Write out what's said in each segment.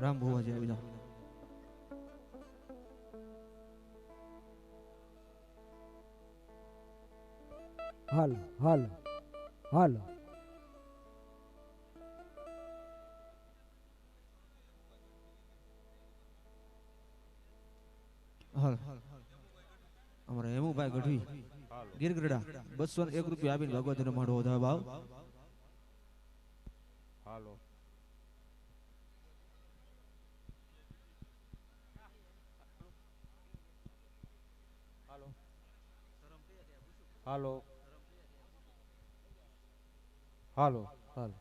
રામ ભુવાજી આવી જાઓ. હાલ હાલ હાલ હાલ અમારા હેમુભાઈ ગઢવી ગીરગઢડા 201 રૂપિયા આપીને ભગવતીનો માળો વધારે ભાવ. હાલો હાલો હાલો હાલો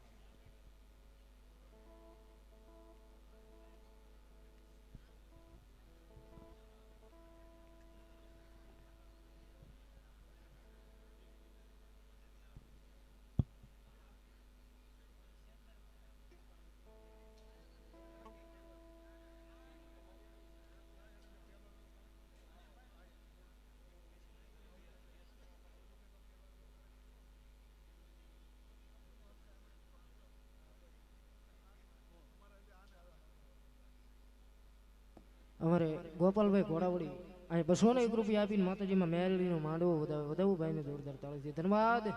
અમારે ગોપાલભાઈ ઘોડાવડી અહીં 201 રૂપિયા આપીને માતાજીમાં મેલડીનો માંડવો વધાવું ભાઈને જોરદાર તાળીથી ધન્યવાદ.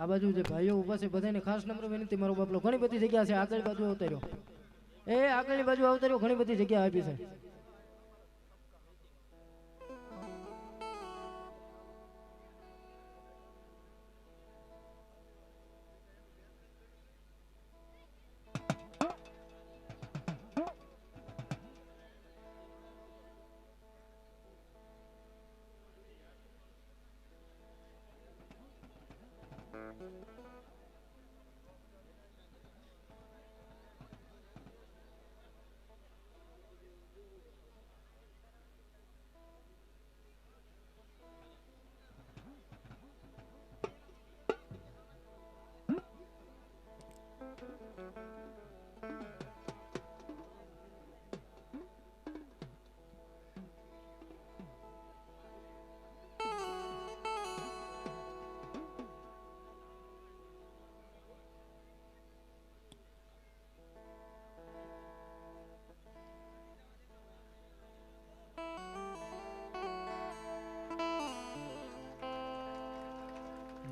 આ બાજુ જે ભાઈઓ ઉભા છે બધાને ખાસ નમ્ર વિનંતી, મારો બાપલો ઘણી બધી જગ્યા છે, આગળ બાજુ અવતર્યો, આગળની બાજુ અવતર્યો, ઘણી બધી જગ્યા આપી છે.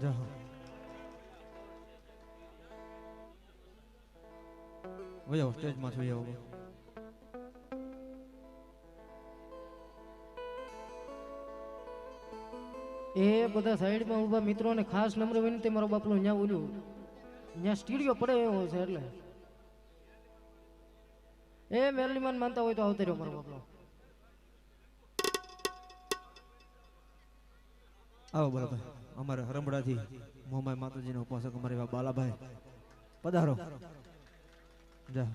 જાઓ વયો સ્ટેજમાં છું આવો. એ બધા સાઈડમાં ઊભા મિત્રોને ખાસ નમ્ર વિનંતી, મારો બાપલો અહીંયા ઓલું અહીંયા સ્ટીડિયો પડે એવો છે, એટલે એ મેરલીમાન માનતા હોય તો આવતર્યો મારો બાપલો. આવો બરાબર. અમારે હરમડાથી મોમાઈ માતાજીનો ઉપાસક અમારે એવા બાલાભાઈ પધારો. જા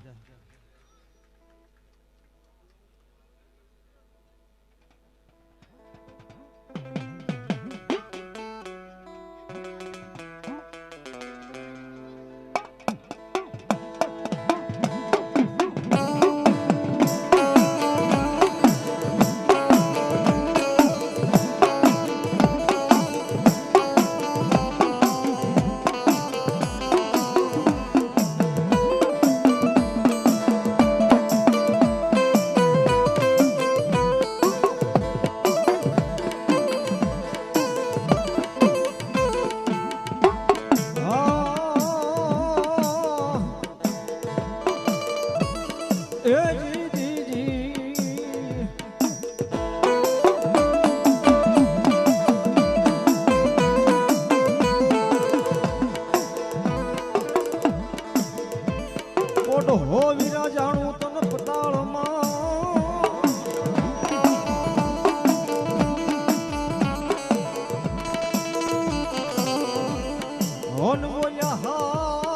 હોન બોલ્યા હા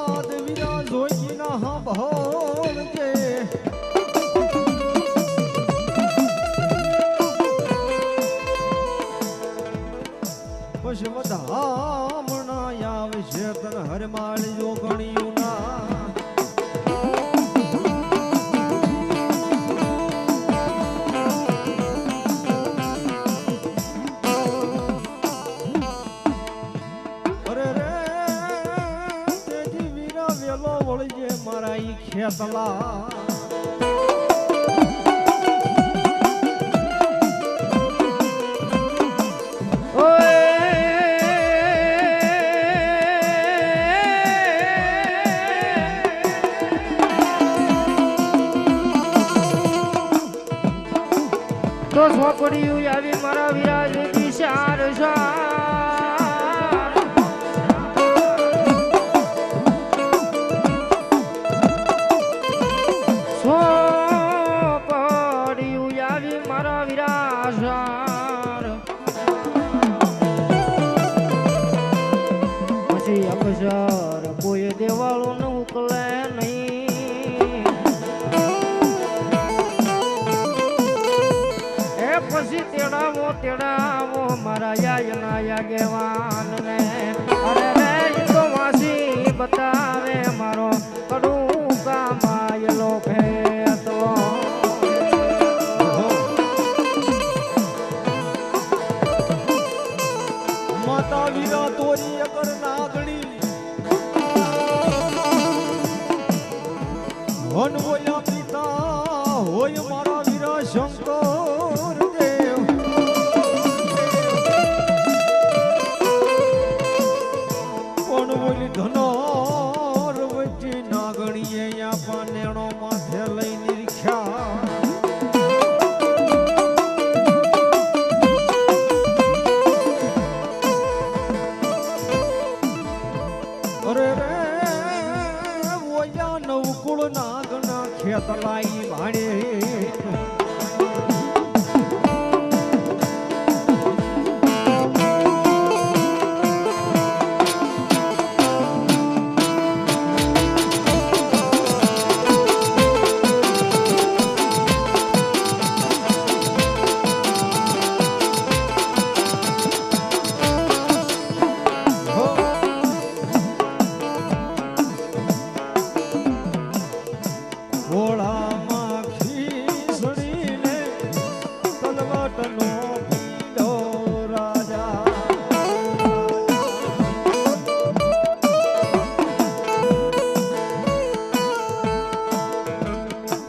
હમણાં આવશે તન હરમાળ જો ગણ્યું ના અરે રે તેજી વીરા વેલો વળજે મારા ઈ ખેતલા તો સોપડિયું આવી મારા વિરાજ દિશાર સાર સોપડિયું આવી મારા વિરાજ પછી અક્ષર કોઈ દેવાળો ન ઉકલે નહીં પછી તેડાવો મારા યાયના યાગેવાન ને અરે રે તો વાસી બતાવે મારો કડું કામાયલો ભેતો માતા વીરા તોરી અગર નાગણી વન હોય પિતા હોય મારા વીરા શંકર દેવ પણ બોલી ધનોર વચ્ચે નાગણીએ આપા નેણો માથે લઈ નિરીક્ષા અરે રે ઓયા નવકુળ નાગના ખેતલાઈ ભાડે ઘોડામાં ખીસડીને તલવટનો પીડો રાજા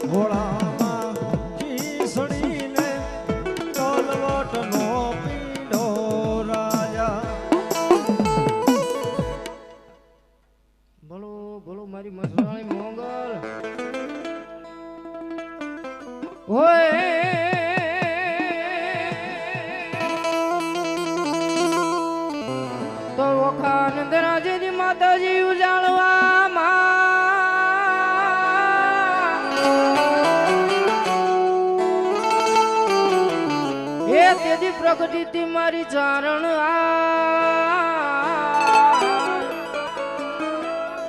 ઘોડામાં ખીસડીને તલવટનો પીડો રાજા ભલો ભલો મારી મસરાણી મોંગલ ઓય તો ઓખા નંદરાજી માતાજી ઉજાળવામાં એ તેજી પ્રગટી મારી ચારણ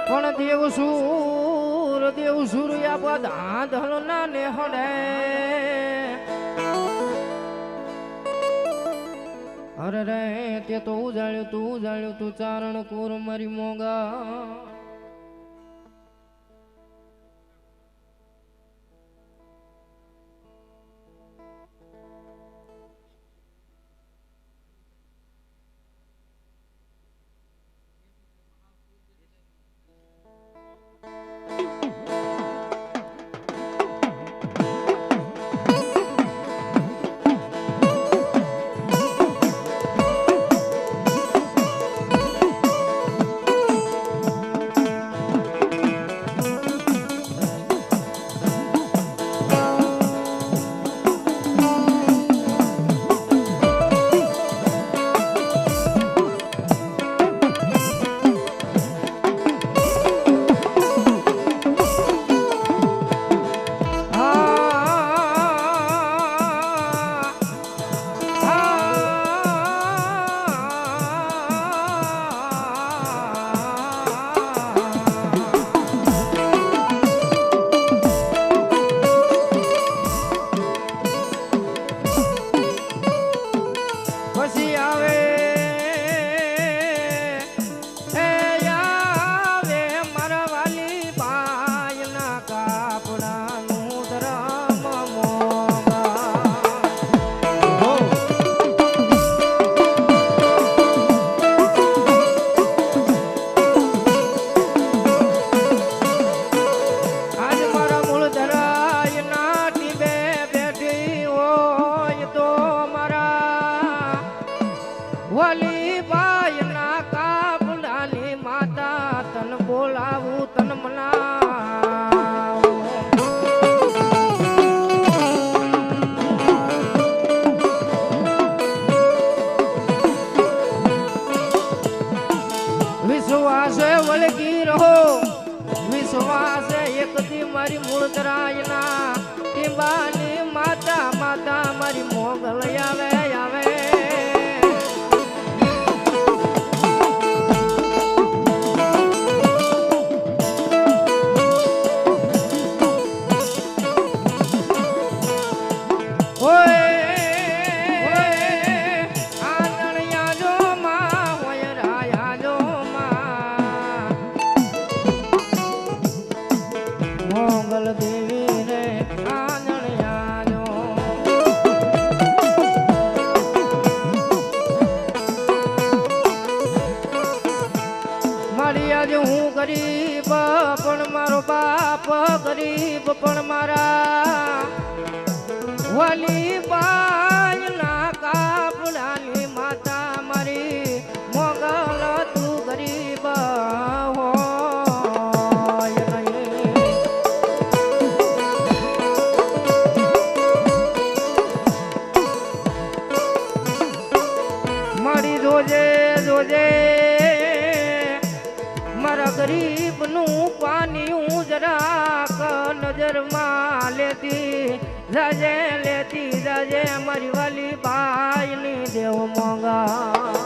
પણ દેવ સૂર્યા બધા ધળ ના ને હડે અરે રે તે તો ઉજાળ્યું તું ચારણ કોર મારી મોંગા વિશ્વાસે વળગી રહો વિશ્વાસે એકથી મારી મૂળ તરાયના ટીંબાની માતા માતા મારી મોગલ આવે આવે ગરીબ પણ મારો બાપ ગરીબ પણ મારા વાલી બાયના કાપડાની માતા મારી મોગલ તું ગરીબ હોય મારી જોજે જોજે ગરીબ નું પાણી હું જરાક નજરમાં લેતી જાજે મારી વાલી ભાઈ ની દેવ મોંગા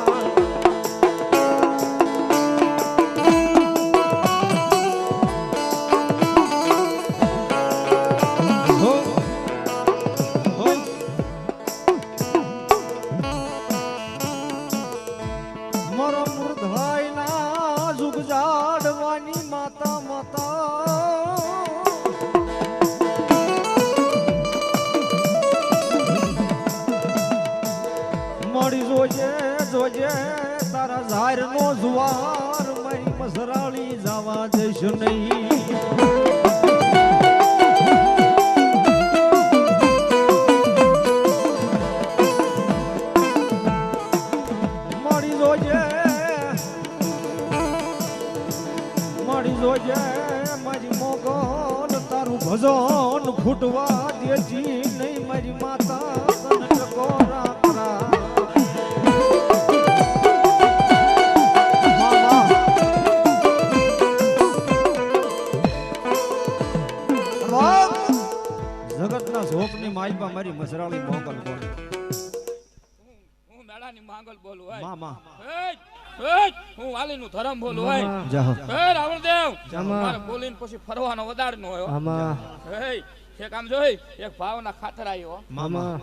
જોજે તારા ઝાર નો જુવાર મારી મસરાળી જવા દેશ નહીં મારી જોજે મારી મોગલ તારું ભજન ફૂટવા દેતી નહીં મારી માતા તને ટકોરા કરા જગતના ઝોપની માલપા મારી મસરાળી મોગલ બોલ હું મેળાની માંગલ બોલું હોય મામા હું વાલીનું ધરમ બોલું હોય જાહો રાવણદેવ મારે બોલીને પછી ફરવાનો વધાર નો હોય આમાં એક આમ જોઈ એક ભાવના ખાતર આવ્યો મામા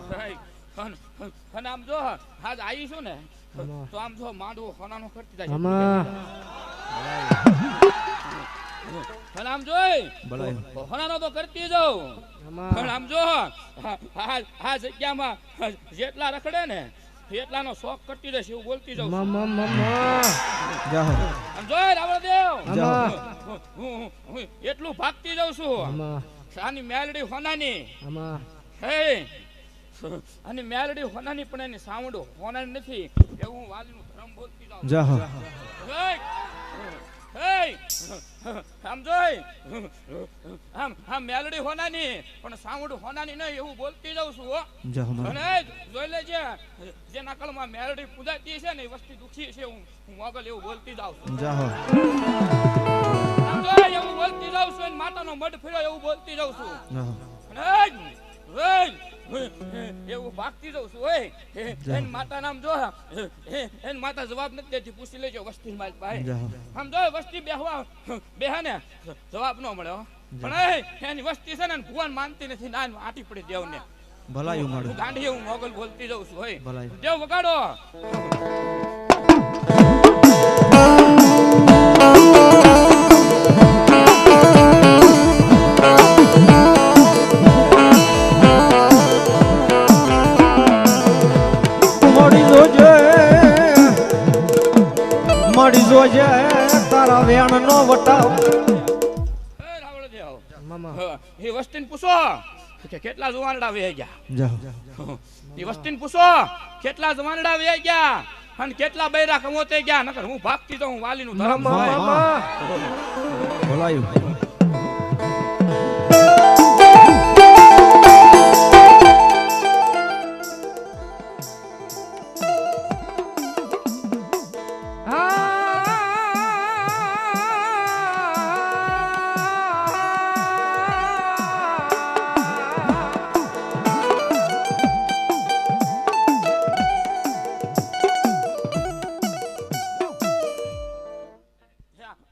અને આમ જો આજ આવી છું ને તો આમ જો માંડવું હોનાનું કરતી જાય આમાં અને આમ જોઈ ભલાઈ હોનાનો તો કરતી જાઉં પણ આમ જો આ જગ્યામાં જેટલા રખડે ને એટલાનો શોખ કરતી રહેશે એવું બોલતી જાઉં જાહો આમ જોઈ રાવણદેવ આમાં હું એટલું ભાગતી જાઉં છું આમાં આની મેલડી હોનાની આમાં હે આની મેલડી હોનાની પણ એની સાવડો હોનાની નથી એવું વાલીનું ધર્મ બોલતી જાઉં જાહો આમ જોઈ આમ મેલડી હોનાની પણ સાવડું હોનાની નહીં એવું બોલતી જાઉં છું હો જાહો અને જોઈ લેજે જે નકલમાં મેલડી પૂજાતી છે ને એ વસ્તી દુખી છે હું મોગલ એવું બોલતી જાઉં છું જાહો આમ જોઈ એવું બોલતી જાઉં છું માતાનો મઢ ફેર્યો એવું બોલતી જાઉં છું જાહો એવું ભાગતી જાઉં છું હોય એન માતા નામ જો એન માતા જવાબ નથી દેતી પૂછી લેજો વસ્તી મારી પાસે આમ જો વસ્તી બેહા ને જવાબ ન મળે પણ એની વસ્તી છે ને ભગવાન માનતી નથી ના આટી પડી દેવ ને ભલાયું મારું ગાંધી હું મોગલ બોલતી જાઉં છું હોય ભલાયું દેવ વગાડો મળી જોજે તારા વેણ નો વટાવ રાવણદેવ મામા એ વસ્તીને પૂછો કે કેટલા જવાનડા વહી ગયા જાહો એ વસ્તીને પૂછો કેટલા જવાનડા વહી ગયા અને કેટલા બૈરા કમોતે ગયા નકર હું ભાગતી તો હું વાલીનું ધર્મ ભલાયું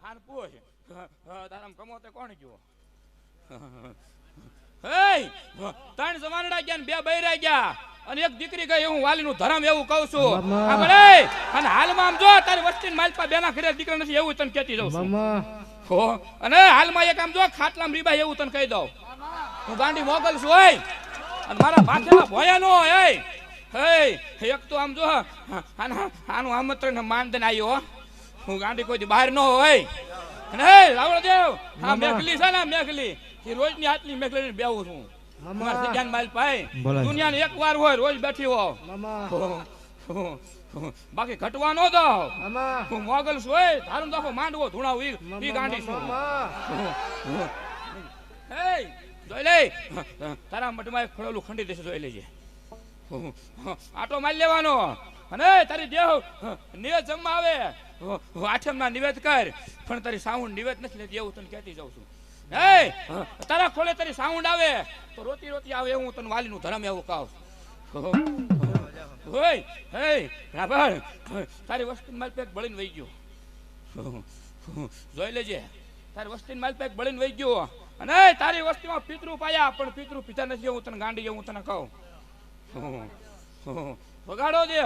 આન પૂછ તારામ કમોતે કોણ ગયો હે ત્રણ જવાનડા ગયા ને બે બૈરા ગયા અને એક દીકરી ગઈ હું વાલીનું ધરમ એવું કહું છું આ ભલે અને હાલમાં આમ જો તારી વસ્તી માલપા બેના ઘરે દીકરા નથી એવું તને કહેતી જાઉં છું હો અને હાલમાં એક આમ જો ખાટલામાં રીબા એવું તને કહી દઉં હું ગાંડી મોગલ છું હોય અને મારા ભાખેલા ભોયા નો હોય હે એક તો આમ જો આનું આમંત્રણ માનદન આવ્યો હું ગાંડી કોઈ બહાર ન હોય અને હે રાવળ દેવ આ મેઘલી છે ને મેઘલી એ રોજની આટલી મેઘલી બેહું છું મારા સજાન માલ પાય દુનિયાને એક વાર હોય રોજ બેઠી હો બાકી ઘટવા નો દો હું મોગલ છું હોય તારું દાખો માંડવો ધૂણાવ ઈ ગાંડી છું હે જોઈ લે તારા મઠમાં એક ખડોલું ખંડી દેશે જોઈ લેજે આટો મારી લેવાનો અને તારી દેવ નિવેદ જમવા આવે આઠમના નિવેદ કર પણ તારી સાઉન્ડ નિવેદ નથી લેતી એવું તને કહેતી જાઉં છું હે તારા ખોલે તારી સાઉન્ડ આવે તો રોતી રોતી આવે એવું તને વાલીનું ધરમ એવું કહું હોય હે રાભર તારી વસ્તીને માલ પેક બળીને વહી ગયો જોઈ લેજે તારી વસ્તીને માલ પેક બળીને વહી ગયો અને તારી વસ્તીમાં પિતૃ પાયા પણ પિતૃ પિતા નથી એવું તને ગાંડી એવું તને કહું વગાડો દે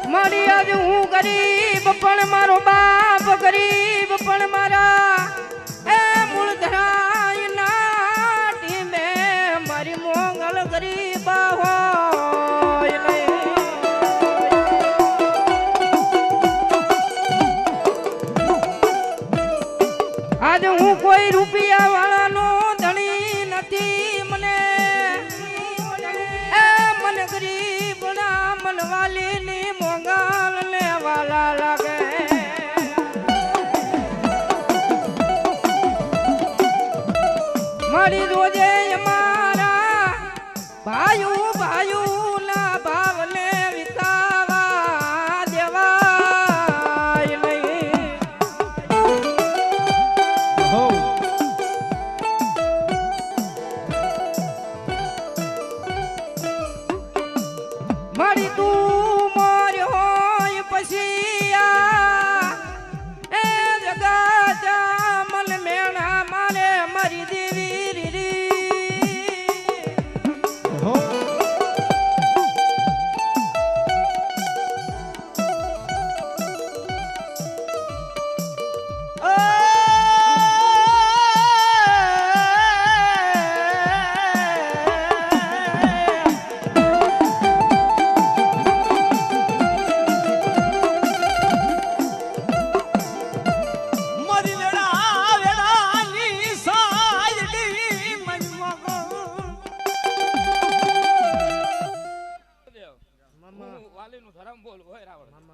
મારી આજ હું ગરીબ પણ મારો બાપ ગરીબ પણ મારા એ મૂળ ધરાય નાટી મે મારી મોગલ ગરીબ હોય આજ હું કોઈ રૂપિયા વાળાનો ધણી નથી મને એ મન ગરીબ ના મન વાલી ની મોગલ ને વાલા લાગે મારી રોજે મારા ભાઈ ભાઈ ના ભાવને વિતાવા દેવાય નહીં મારી તું મોર હોય પછી એ જગા મન મેણા મારે મારી દેવી રીરી વાલીનું ધરમ બોલ હોય રાવણ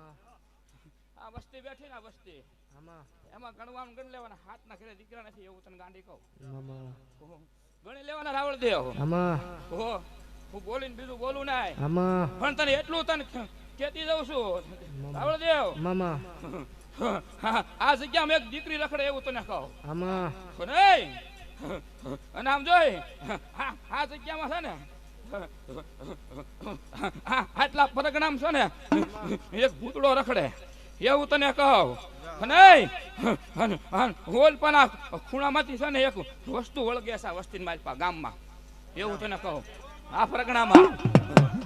આ વસ્તી બેઠી ને વસ્તી એમાં ગણવાનું ગણ લેવાના હાથના ઘરે દીકરા નથી એવું તને ગાંડી કહું ગણી લેવાના રાવળ દેવ હું બોલીને બીજું બોલું નાય પણ તને એટલું તને કેતી દઉં છું રાવળ દેવ આ જગ્યામાં એક દીકરી રખડે એવું તને કહું અને આમ જોઈ આ જગ્યામાં છે ને આટલા પરગણામ છે ને એક ભૂતડો રખડે એવું તને કહું અને હોલ પણ આ ખૂણામાંથી છે ને એક વસ્તુ વળગે છે વસ્તી માલપા ગામમાં એવું તને કહું આ પરગણામાં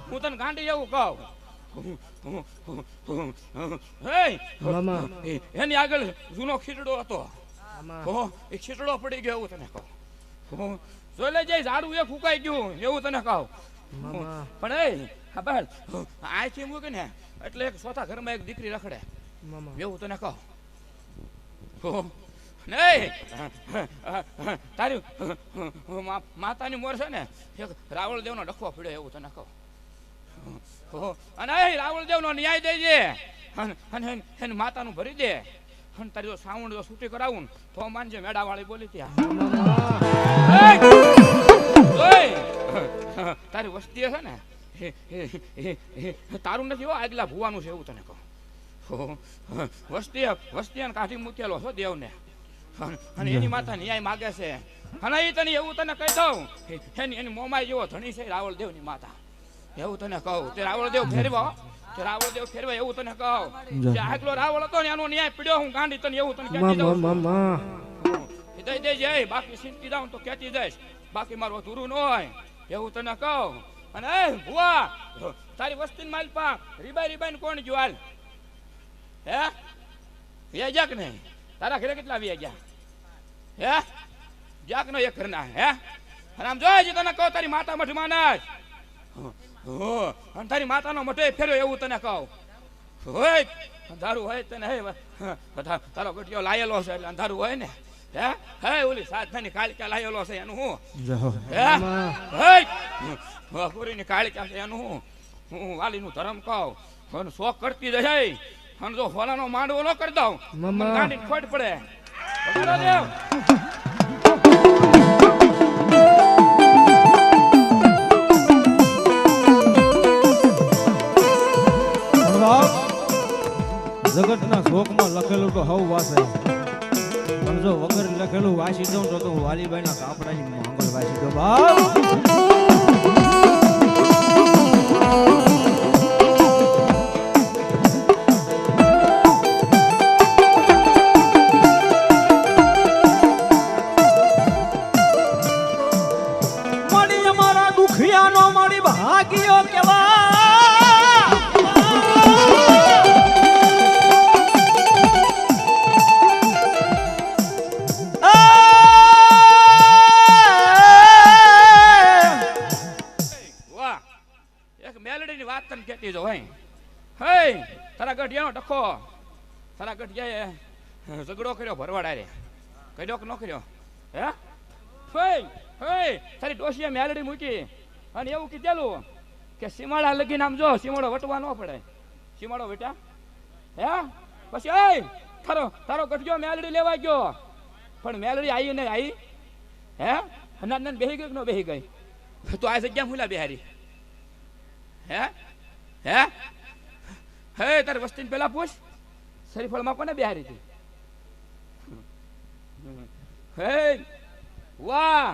હું તને ગાંડી એવું કહું એની આગળ જૂનો ખીચડો હતો એ ખીચડો પડી ગયો એવું તને કહું જોઈ લે જાય ઝાડું એ ફૂંકાઈ ગયું એવું તને કહું પણ એ ખબર આથી મૂકે ને એટલે એક ચોથા ઘરમાં એક દીકરી રખડે એવું તને કહું નહીં તારી માતાની મોર છે ને એક રાવળ દેવનો ડખો પીડ્યો એવું તને કહું અને રાવળ દેવનો ન્યાય દેજે અને એની માતાનું ભરી દે અને તારી જો સાઉન્ડ જો છૂટી કરાવું ને તો માનજે મેડા વાળી બોલી ત્યાં તારી વસ્તી છે ને તારું નથી હો આગલા ભુવાનું છે એવું તને કહું વસ્તી કાઢી મૂકેલો છો દેવને અને એની માતા ન્યાય માગે છે અને એ તને એવું તને કહી દઉં એની મોમાઈ જેવો ધણી છે રાવળ દેવની માતા એવું તને કહું તે રાવળ દેવ ફેરવા એવું તને કહું કે આગલો રાવળ હતો ને એનો ન્યાય પીડ્યો હું ગાંડી તને એવું તને કહેતી દઉં દઈ દેજે બાકી સિંતી જાઉં તો કહેતી જઈશ બાકી મારું અધૂરું ન હોય એવું તને કહું અને એ ભુવા તારી વસ્તી માલ પા રીબાઈ ને કોણ ગયું હાલ હે વ્યાજ્યા કે નહીં તારા ઘરે કેટલા વ્યાજ્યા હે જાક નો એક ઘરના હે અને આમ જોઈ તને કહું તારી માતા મઠમાં નાખ અને તારી માતાનો મઠે ફેર્યો એવું તને કહું હોય અંધારું હોય તને હે તારો ગઠિયો લાયેલો છે એટલે અંધારું હોય ને હે હે ઓલી સાધનાની કાળિકા લાયેલો છે એનું હું હે પૂરીની કાળિકા છે એનું હું વાલીનું ધર્મ કહું અને શોખ કરતી જશે અને જો હોલાનો માંડવો ન કરી દઉં ગાંડી ખોટ પડે દેવ જગતના શોકમાં લખેલું તો હવ વાસે પણ જો વગર લખેલું વાસી દઉં તો હું વાલીબાઈના કાપડાની માંગલ વાસી દઉં બાપ મારી અમારા દુખિયાનો મારી ભાગ્યો કેવા તારા ગઢિયાનો ડખો તારા ગઢિયાએ ઝઘડો કર્યો ભરવાડા રે કર્યો કે ન કર્યો હે તારી ડોશીએ મેલડી મૂકી અને એવું કીધેલું કે સીમાડા લગીને આમ જો સીમાડો વટવા ન પડે સીમાડો વેટા હે પછી તારો ગઢિયો મેલડી લેવા ગયો પણ મેલડી આવી ને આવી હે નંદન બેહી ગઈ કે ન બેહી ગઈ તું આ જગ્યા મુલા બેહારી હે હે હે તારી વસ્તીને પેલા પૂછ શરીફળમાં કોને બિહારી હતી હે વાહ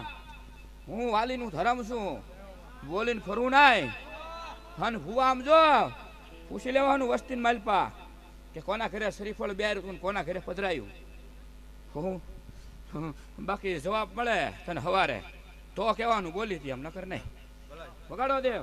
હું વાલીનું ધરમ છું બોલીને ફરવું નાય અને ભુવા આમ જો પૂછી લેવાનું વસ્તીને માલપા કે કોના ઘરે શરીફળ બિહાર્યું કોના ઘરે પધરાયું હું બાકી જવાબ મળે તને હવારે તો કહેવાનું બોલી હતી એમ નકર નહીં વગાડો દેવ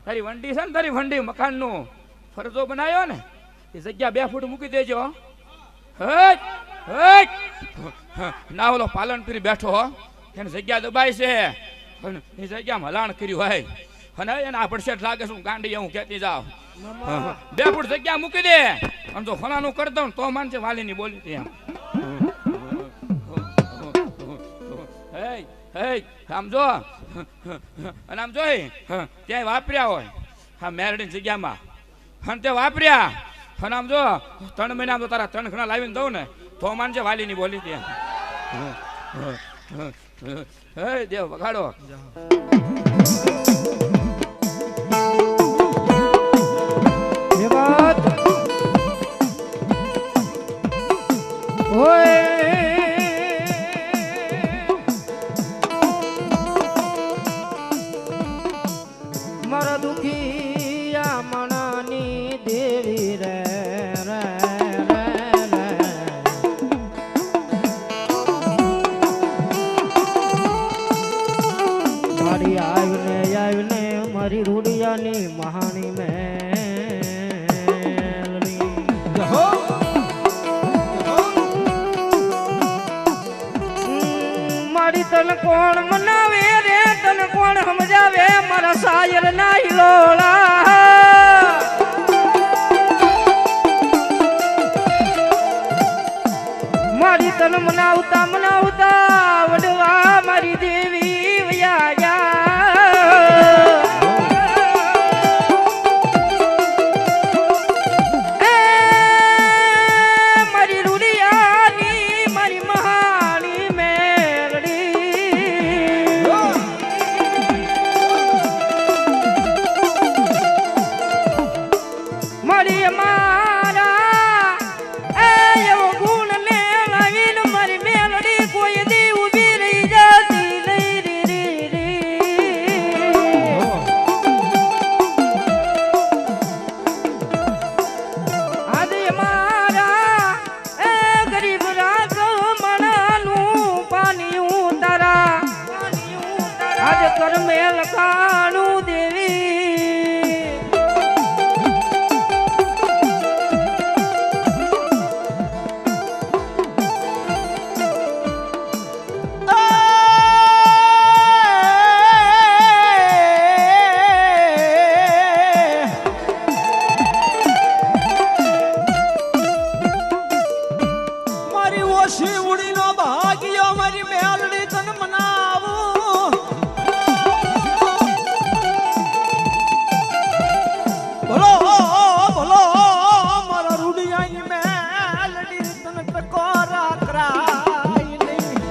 તારી વંડી છે ને તારી વંડી મકાન નું ફરજો બનાવ્યો ને એ જગ્યા 2 ફૂટ મૂકી દેજો ના ઓલો પાલનપુરી બેઠો એને જગ્યા દબાય છે એ જગ્યામાં હલાણ કર્યું હોય અને એના પડસેટ લાગે છે ગાંડી હું કહેતી જાઉં 2 ફૂટ જગ્યા મૂકી દે અને જો ફલાનું કરી દઉં તો માનશે વાલી ની બોલી એમ આમ જો અને આમ જોઈ ત્યાં વાપર્યા હોય હા મેરડી જગ્યામાં અને તે વાપર્યા અને આમ જો 3 મહિના તો તારા 3 ઘણા લાવીને દઉં ને તો માનજે વાલી ની બોલી ત્યાં હે દેવ વગાડો મારા દુખિયા મણાની દેવી રે મારી આવીને મારી રૂડિયાની મહાની મેલડી મારી તન કોણ મનાવે રે તન કોણ સમજાવે મારા સાયર ના હિલોળા મારી તન મનાવતા મનાવતા વડવા મારી દેવી વયા મારી રૂડિયાની મારી મહાની મેરડી મારી કરમેલ કાણું દેવી મારી ઓછી ઉડીનો ભાગ્યો મારી મેલડી તન મનાવું ભલો ભલો મારા રૂડિયાની મેલડી તન ટકોરા કરાય નહીં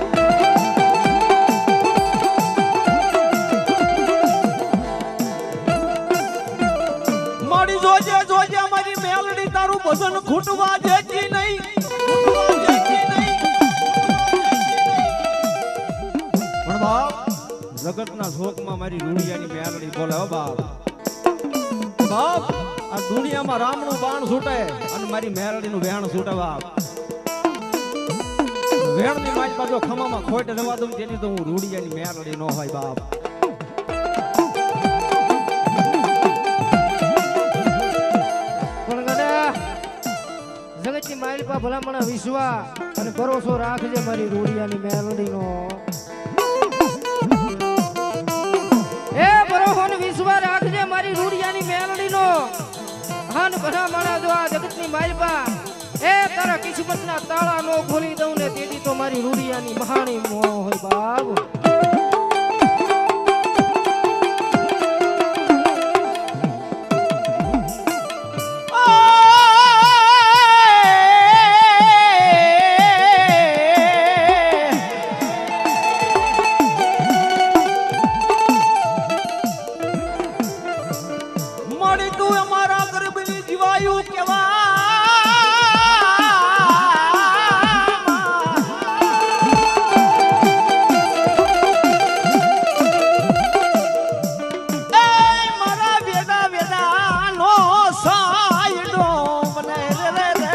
મારી જોજે જોજે મારી મેલડી તારું ભજન ખૂટવા દેતી નહીં પણ બાપ જગતના શોકમાં મારી રૂડિયાની મેલડી બોલે હો બાપ બાપ આ દુનિયામાં રામનું બાણ છૂટે અને મારી મેલડીનું વેણ છૂટે બાપ વેણની મારી પાછો ખમામાં ખોટ રવા દઉં તેની તો હું રૂડિયાની મેલડી ન હોય બાપ પણ ગડા જગતની માલિપા ભલામણા વિશ્વા અને ભરોસો રાખજે મારી રૂડિયાની મેલડીનો એ ભરોસો ને વિશ્વા રાખજે મારી રૂડિયાની મેલડીનો હાન ભલામણા જો આ જગતની માલિપા એ તારા કિસ્મતના તાળા નો ખોલી દઉં ને તેથી તો મારી રૂડિયાની મહાણી મોહ હોય બાપ મારી તું અમારા ગર્ભની જીવાયું કેવા મારા વેદા વેદા નો સાયડો મને રે રે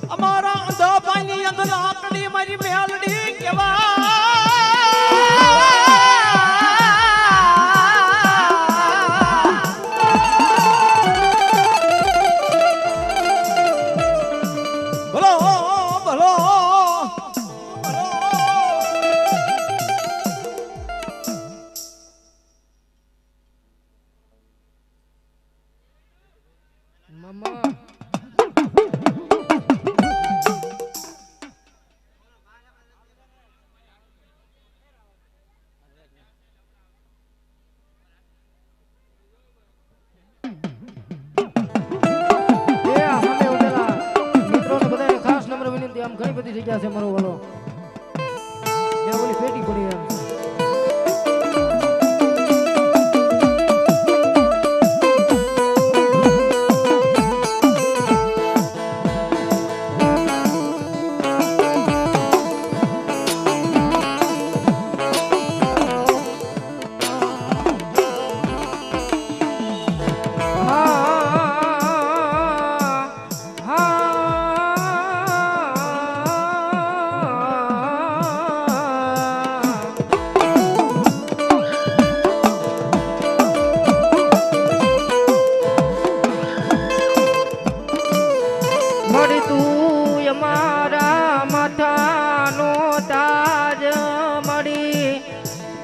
અમારા અંધા પાણી અંદર આકડી મારી મેલડી કેવા ભલો ભલો મામા આમ ઘણી બધી જગ્યા છે મારો વાલો જે ઓલી પેટી પડી એમ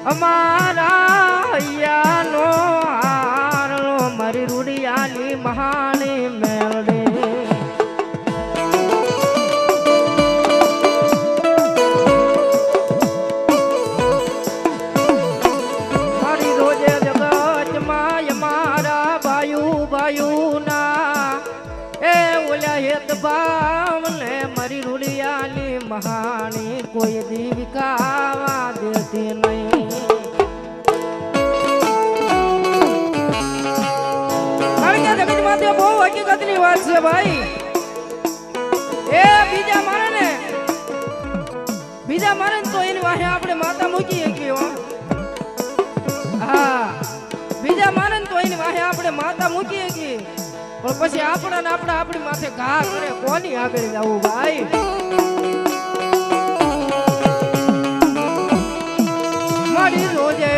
અમારા હૈયાનો મારી રૂડિયાની મહાની મેલડી મારી રોજે જગતમાં મારા બાયુ ના એ ઓલા હેત ભાવ ને મારી રૂડિયાની મહાની કોઈ દીવિકાવા દેતી નહીં બહુ હકીકતની વાત છે ભાઈ એ બીજા મારે ને તો એની વાહે આપણે માતા મૂકી શકીએ હા બીજા મારે ને તો એની વાહે આપણે માતા મૂકી શકીએ પણ પછી આપણા ને આપણી માથે ઘા કરે કોની આગળ જવું ભાઈ મારી રોજે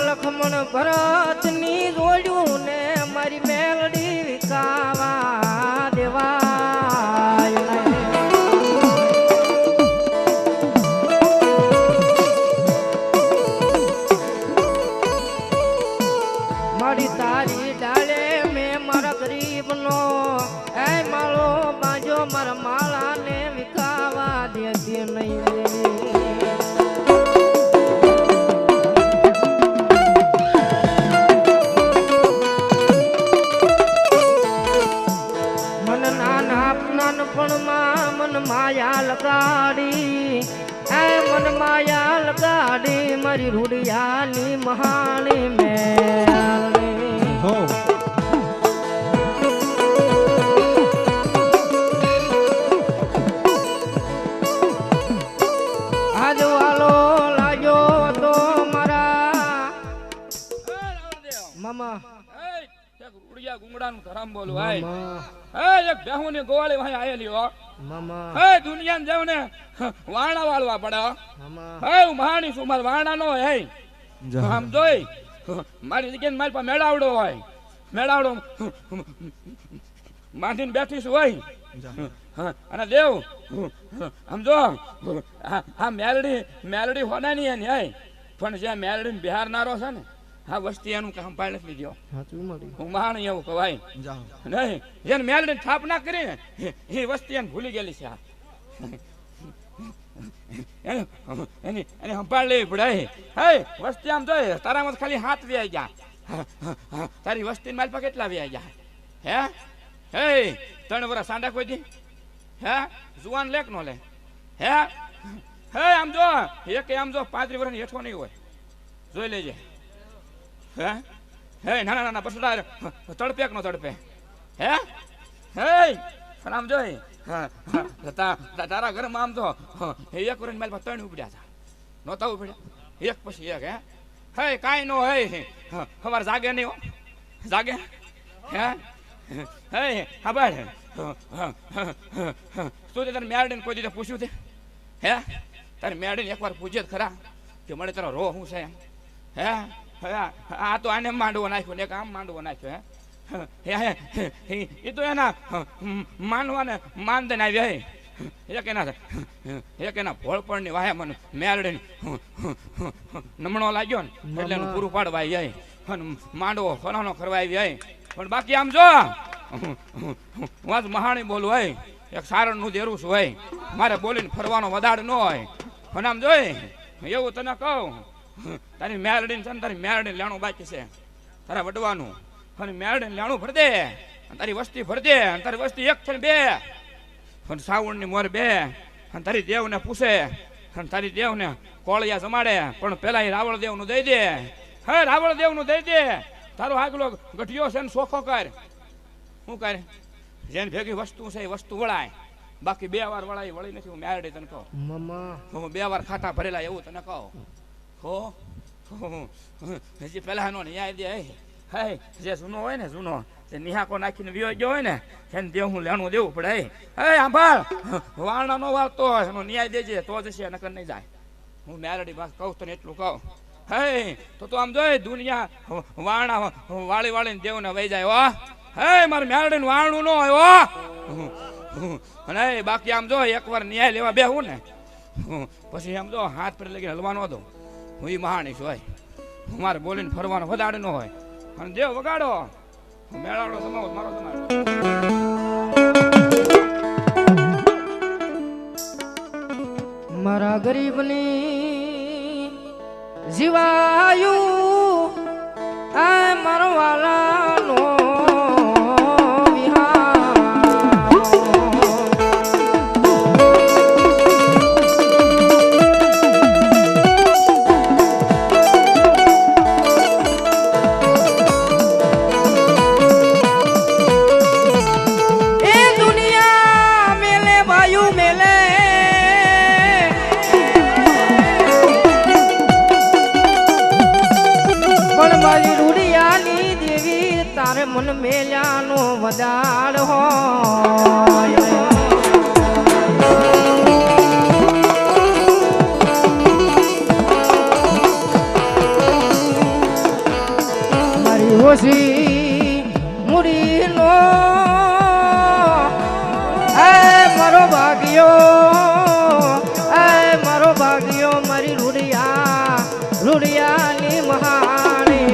લખમણ ભરત ની જોડ્યું ને મારી મેલડી વિકાવા દેવાય મારી તારી ડાળે મેં મારા ગરીબ નો એ માળો બાજો મારા માળા ને વિકાવા દેતી નહીં મન માયા લગાડી એ મન માયા લગાડી મારી રૂડિયાની મહાની મેલડી હો આજો આલો લાગ્યો તો મારા મામા રૂડિયા ગુંગડાનું ધરામ બોલું હાય એક બેહુની ગોવાળી ભાઈ આયેલી હો મામા હે દુનિયાને જાવ ને વાણા વાળવા પડે મામા હે હું મહાણી છું મારે વાણા નો હે આમ જોઈ મારી જગ્યાએ મારી પાસે મેળાવડો હોય મેળાવડો માંડીને બેઠી છું હોય અને દેવ આમ જો આ મેલડી હોનાની એની હે પણ જે મેલડીને બિહારનારો છે ને હા વસ્તી એનું કામ પાડ નથી લીધો હું માણી એવું કવાય નહીં જેને મેલડીને સ્થાપના કરી ને એ વસ્તી એને ભૂલી ગયેલી છે એની સંભાળ લેવી પડે હે વસ્તી આમ જોઈએ તારામાં ખાલી હાથ વ્યાઈ ગયા તારી વસ્તી મારી પાસે કેટલા વ્યાઈ ગયા હે 3 વર્ષ સાંડા કોઈ દી હે જુવાન લેક નો લે હે આમ જો એક આમ જો 35 વર્ષની હેઠો નહીં હોય જોઈ લેજે હે નાના બસડા તડપેક નો તડપે હે પણ આમ જોઈ તારા ઘરમાં આમ તો એક વર્ષ મારી પાસે 3 ઉપડ્યા હતા નહોતા ઉપડ્યા એક પછી એક હે કાંઈ નો હે સવારે જાગે નહીં હો જાગે હે હા ભાઈ શું તારે મેરડીને કોઈ દીધે પૂછ્યું તે હે તારે મેરડીને એકવાર પૂછ્યો ખરા કે મને તારો રો શું છે હે આ તો આને માંડવો નાખ્યો ને એક આમ માંડવો નાખ્યો હે એ તો એના માનવાને માનદન આવ્યા એક એના ભોળપણની વાહે મને મેરડીને નમણો લાગ્યો ને એટલે એનું પૂરું પાડવા જાય અને માંડવો ફરાનો કરવા આવી જાય પણ બાકી આમ જો હું મહાણી બોલું હોય એક સારણનું દેરું છું હોય મારે બોલીને ફરવાનો વધાડ ન હોય પણ આમ જોઈ એવું તને કહું તારી મેરડીને છે ને તારી મેરડીને લેણું બાકી છે તારા વડવાનું અને મેરડીને લેણું ભર દે તારી વસ્તી ભર દે અને તારી વસ્તી 1 છે 2 અને સાવણની મોર 2 અને તારી દેવને પૂછે અને તારી દેવને કોળિયા જમાડે પણ પેલા એ રાવળ દેવનું દઈ દે હે રાવળ દેવનું દઈ દે તારો આગલો ગઠિયો છે ને સોખો કર શું કરે જેને ભેગી વસ્તુ છે એ વસ્તુ વળાય બાકી 2 વાર વળાય વળી નથી હું મેરડી તને કહું મામા હું 2 વાર ખાતા ભરેલા એવું તને કહું હો હજી પેલા નો ન્યાય દે હે જે જૂનો હોય ને જૂનો જે નિહાકો નાખીને વિયો ગયો હોય ને એને દેવ હું લેણું દેવું પડે હે આંભાળ વારણા નો વાળતો હોય એનો ન્યાય દેજે તો જશે નકર નહીં જાય હું મેરડી બસ કહું તને એટલું કહું હે તો આમ જોઈ દુનિયા વારણા વાળી વાળીને દેવને વહી જાય હો હે મારે મેરડીને વારણું ન હોય હો અને બાકી આમ જો એકવાર ન્યાય લેવા બેહું ને પછી આમ જો હાથ પર લગીને હલવાનો હતો હું ઈ મહાણીશ હોય. મારે બોલીને ફરવાનો વધારે ન હોય. અને દેવ વગાડો મેળાડો સમાવો મારો સમાજ. મારા ગરીબની જીવાયું આ મારો વાલાનો મન મેલ્યાનો વદાડ હોય મારી હોશી મુડીનો મારો ભાગ્યો મારી રૂડિયાની મહાણી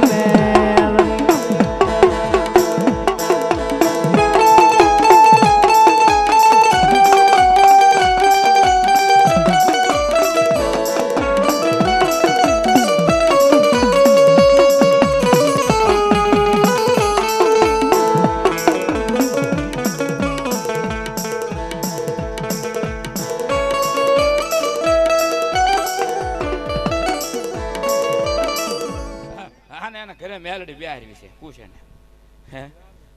મેલડી બિહારી વિશે પૂછે ને હે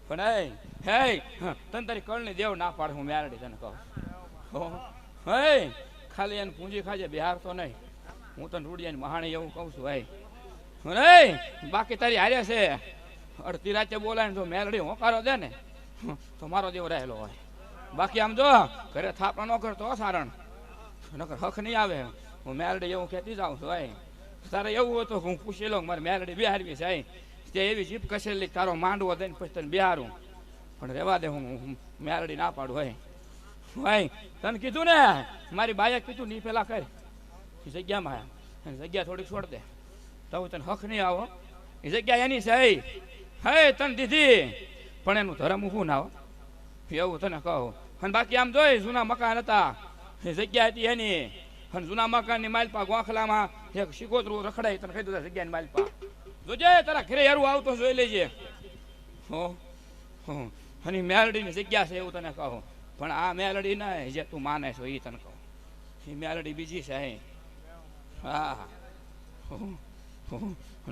પણ હે તને તારી કળની દેવ ના પાડે હું મેલડી તને કહું હે ખાલી એને પૂંજી ખાજે બિહાર તો નહીં હું તને રૂડિયાની મહાણી એવું કહું છું હે બાકી તારી હારે છે અડધી રાતે બોલાય જો મેલડી હોકારો દે ને તો મારો દેવ રહેલો હોય. બાકી આમ જો ઘરે થાપા ન કરતો સારણ નકર હક નહીં આવે. હું મેલડી એવું કહેતી જાઉં છું ભાઈ. તારે એવું હતું હું પૂછી લઉં મારે મેલડી બિહારવી છે તે એવી જીપ કસેલી તારો માંડવો દઈને પછી તને બિહારું પણ રેવા દે હું મેલડી ના પાડું હોય. ભાઈ તને કીધું ને મારી બાઈએ કીધું ની પેલા કર જગ્યામાં જગ્યા થોડીક છોડ દે તો તને હક નહીં આવો. એ જગ્યા એની છે હે તને દીધી પણ એનું ધર્મ ઊભું ના હો એવું તને કહું. અને બાકી આમ જોઈ જૂના મકાન હતા એ જગ્યા હતી એની અને જૂના મકાનની માલપા ગોખલામાં એક શિકોતરું રખડાય તને કહી દીધા જગ્યાની માલપા જોજે તારા ઘરે હેરું આવતો જોઈ લેજે. અને મેલડીની જગ્યા છે એવું તને કહું પણ આ મેલડી ના જે તું માને છો એ તને કહું એ મેલડી બીજી છે. હા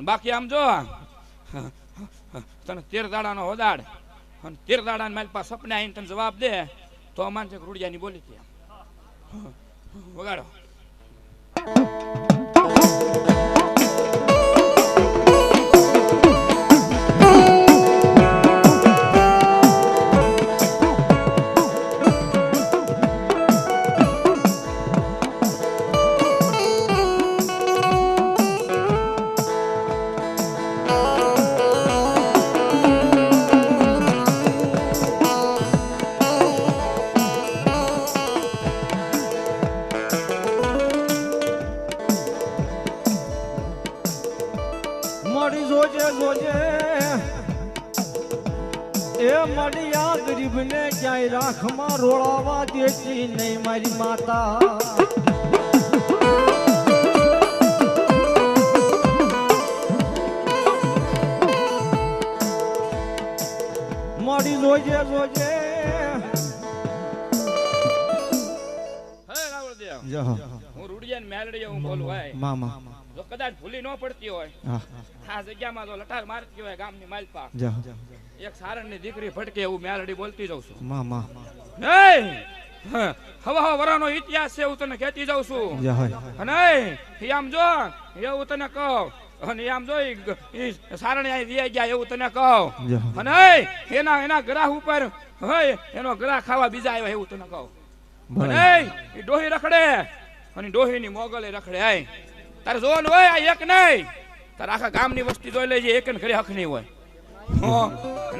બાકી આમ જો તને 13 દાડાનો હોદાડ અને 13 દાડાની માલપા સપને આવીને તને જવાબ દે તો અમાન છે રૂડિયાની બોલી હતી વગાડો. મળી જોજે જોજે એ મળી આ ગરીબને ક્યાંય રાખમાં રોળાવા દેતી નહીં મારી માતા. મળી જોજે જોજે હે રાવળદેવ જય હું રૂડિયાની મેલડી હું બોલું ભાઈ. મામા જો કદાચ ભૂલી ન પડતી હોય હા આ જગ્યામાં તો લટાર મારતી હોય ગામની માલપા જય એક સારણની દીકરી ફટકે એવું મેલડી બોલતી જાઉં છું. મામા હવા વરાનો ઇતિહાસ છે એવું તને કહેતી જાઉં છું. જય હોય અને આમ જો એવું તને કહું અને આમ જો સારણી અહીં વી ગયા એવું તને કહું અને એના ગ્રાહ ઉપર હોય એનો ગ્રાહ ખાવા બીજા આવ્યા એવું તને કહું. અને એ ડોહી રખડે અને ડોહીની મોગલે રખડે આય તારે જોવાનું હોય આ એક નહીં તારે આખા ગામની વસ્તી જોઈ લેજે એક ઘરે હક નહીં હોય.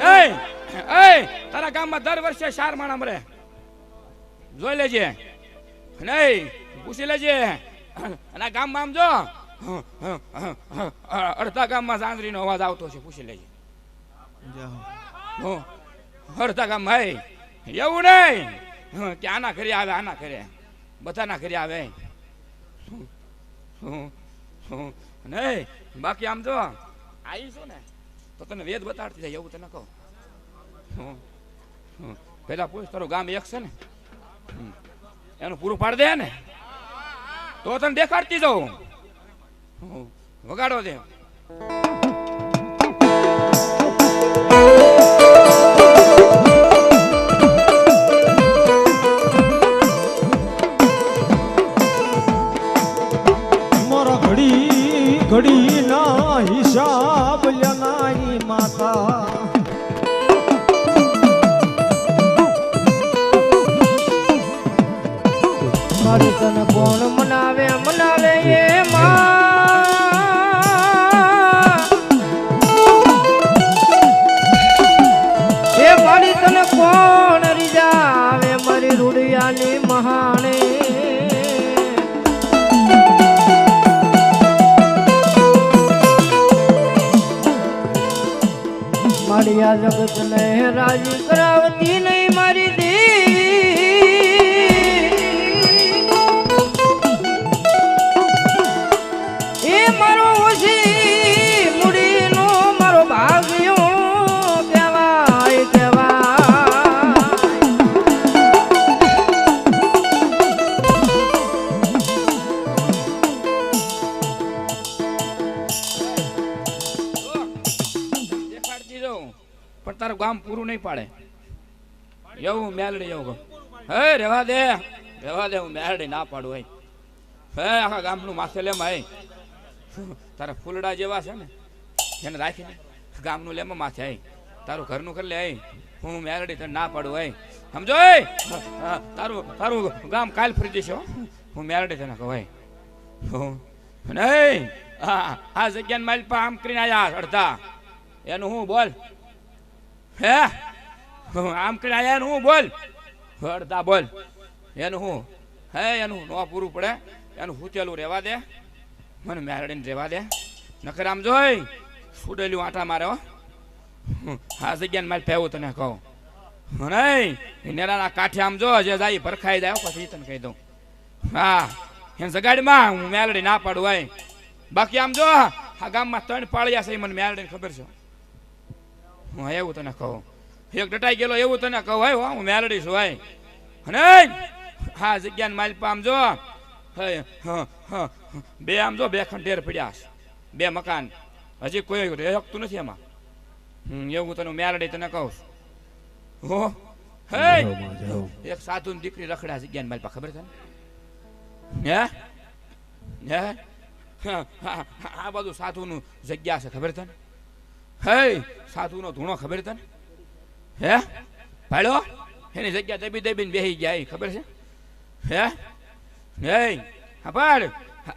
નહીં તારા ગામમાં દર વર્ષે 4 માણા મરે જોઈ લેજે નહીં પૂછી લેજે. અને આ ગામમાં આમ જો અડધા ગામમાં સાંજરીનો અવાજ આવતો છે, પૂછી લેજે. અડધા ગામમાં એવું નહીં કે આના ઘરે આવે, આના ઘરે બધાના ઘરે આવે નહીં. બાકી આમ જો આવી છો ને તો તને વેદ બતાડતી જાય એવું તને કહું. પેલા પૂછ તારું ગામ એક છે ને, એનું પૂરું પાડ દે ને તો તને દેખાડતી જાઉં. વગાડો દે. મારા ઘડી ના હિસાબ લેનારી માતા, મારું તને કોણ મનાવે મનાવે એ માં, એ મારી તને કોણ રીજાવે મારી રૂડિયાની મહાણે. મારી આ જગત ને રાજી કરાવતી નહીં મારી એ મારો ઓછી મૂડીનો મારો ભાગ્યો કહેવાય કહેવાય. દેખાડતી જાઉં પણ તારું ગામ પૂરું નહીં પાડે એવું મેલડી એવું. હે રેવા દે હું મેલડી ના પાડું. હે આખા ગામનું માથે લેમ. હે તારા ફૂલડા જેવા છે ને એને રાખીને ગામનું લેમ માથે. હે તારું ઘરનું કરી લે. હું મેલડી તને ના પાડું. હે સમજો. તારું ગામ કાલ ફરી જશે. હું મેલડી તને કહું. નહીં આ જગ્યાને મારી પાસે આમ કરીને આયા અડધા એનું હું બોલ. હે આમ કરીને આયા એનું હું બોલ. અડધા બોલ એનું હું. હે એનું ન પૂરું પડે એનું હુચેલું રહેવા દે. મને મેરડીને રહેવા દે. નકર આમ જોઈ સુડેલું આટા મારે. આ જગ્યાને મારી પહેવું તને કહું. નહીં નેરાના કાંઠે આમ જો જે જાય ભરખાઈ જાય પછી તને કહી દઉં. હા એને જગાડીમાં હું મેલડી ના પાડું. હોય બાકી આમ જો આ ગામમાં 3 પાળિયા છે મને મેલડીને ખબર છે. હું એવું તને કહું. એક ડટાઈ ગયેલો એવું તને કહું. હોય હું મેલડી છું. હોય અને હા જગ્યાને મારી પા આમ જો બે આમ જો 2 ખંડેર પડ્યા છે, 2 મકાન હજી કોઈ રહેતું નથી એમાં. એવું તને મેલડી તને કહું છું. હો હે એક સાધુની દીકરી રખડા જગ્યાને મારી પા ખબર છે ને. હે આ બધું સાધુનું જગ્યા છે ખબર તને. હે સાધુનો ધૂણો ખબર તને. હે ભાડો એની જગ્યા દબી દબીને બેસી ગયા ખબર છે. હે હે હા પાડ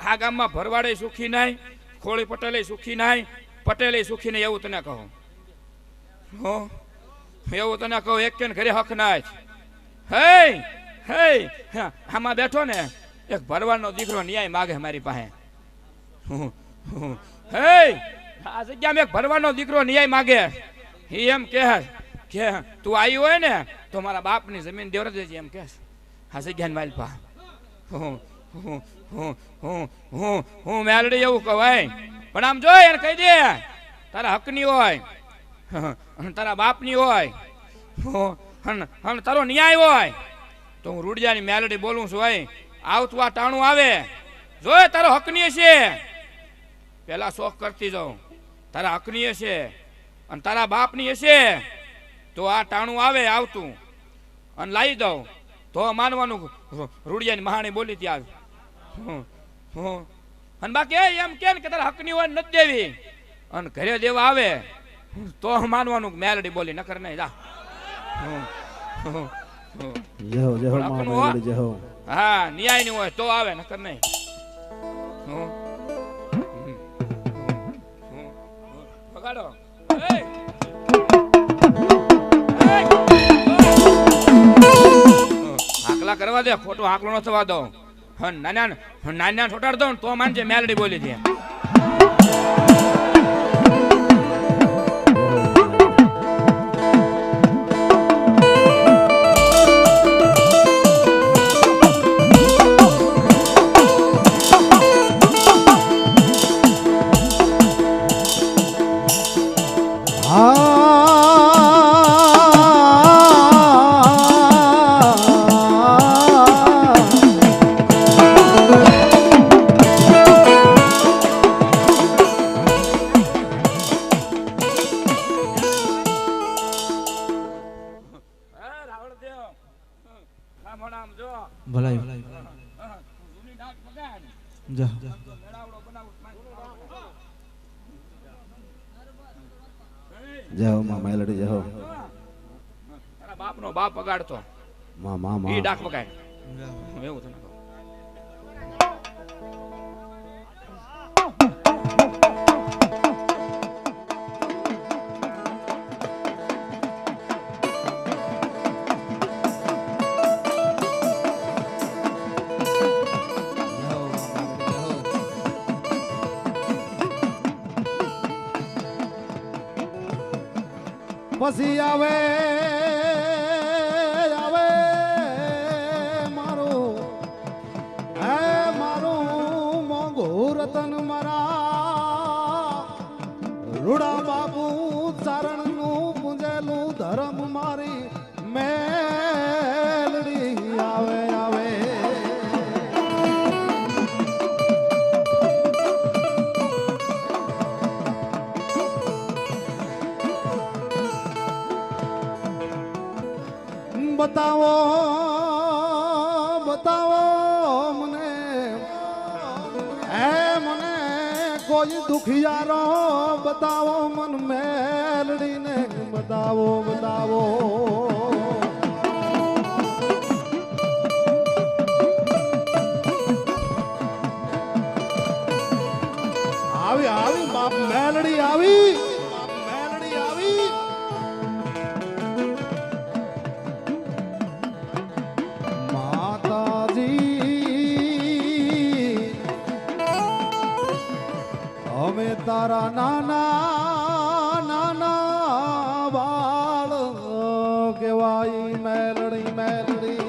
આ ગામમાં ભરવાડે સુખી નહીં, ખોળી પટેલે સુખી નહીં, પટેલે સુખી નહીં એવું તને કહું. હો એવું તને કહું. એક કે ઘરે હક ના. હે હે આમાં બેઠો ને એક ભરવાડનો દીકરો ન્યાય માગે મારી પાસે. હે આ જગ્યામાં એક ભરવાડનો દીકરો ન્યાય માગે. એ એમ કહે કે તું આવી હોય ને તો મારા બાપની જમીન દેવરા દેજે એમ કહે. આ જગ્યાને મારી પા હું મેલડી એવું કહેવાય. પણ આમ જોઈ એને કહી દે તારા હકની હોય, તારા બાપની હોય, તારો ન્યાય હોય તો હું રૂડિયાની મેલડી બોલું છું. હોય આવતું આ ટાણું આવે જોય તારો હકની હશે પેલા શોખ કરતી જાઉં. તારા હકની હશે અને તારા બાપની હશે તો આ ટાણું આવે આવતું અને લાવી દઉં તો માનવાનું રૂડિયાની મહાણી બોલી ત્યાં આવી. અને બાકી એમ કે તારા હકની હોય નથી દેવી અને ઘરે દેવા આવે તો માનવાનું મેલડી બોલી નકર નહીં. જા હા ન્યાય ની હોય તો આવે નકર નહીં. વગાડો હાકલા કરવા દે, ખોટું હાકલો ન થવા દો. નાના છોટાડ દો તો માનજે મેલડી બોલી દે. ભલાઈ જૂની ડાક પગાડ જા મેળાવડો બનાવું જાઓ માં મેલડી જાઓ તારા બાપનો બાપ પગાડતો માં માં ઈ માં ડાક પગાડ એવું તને કહું. પછી આવે આવે મારું હે મારું મોંઘું રતન મારા રૂડા બાપુ ચારણનું પૂંજેલું ધર્મ મારી મેલડી આવે આવે બતાવો બતાવો મને હે મને કોઈ દુખિયારો બતાવો મન મેલડીને બતાવો બતાવો આવી આવી બાપ મેલડી આવી બાપ મેલડી આવી અમે તારા નાના નાના બાળ કેવાય મેલડી મેલડી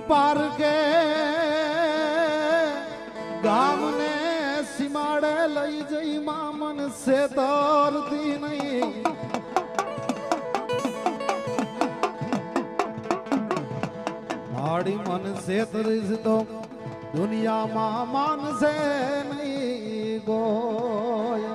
પાર કે ગામને સીમાડે લઈ જઈ મામન સે તરતી નહીં માડી મન સેતરીશ તો દુનિયામાં માનસે નહીં ગોય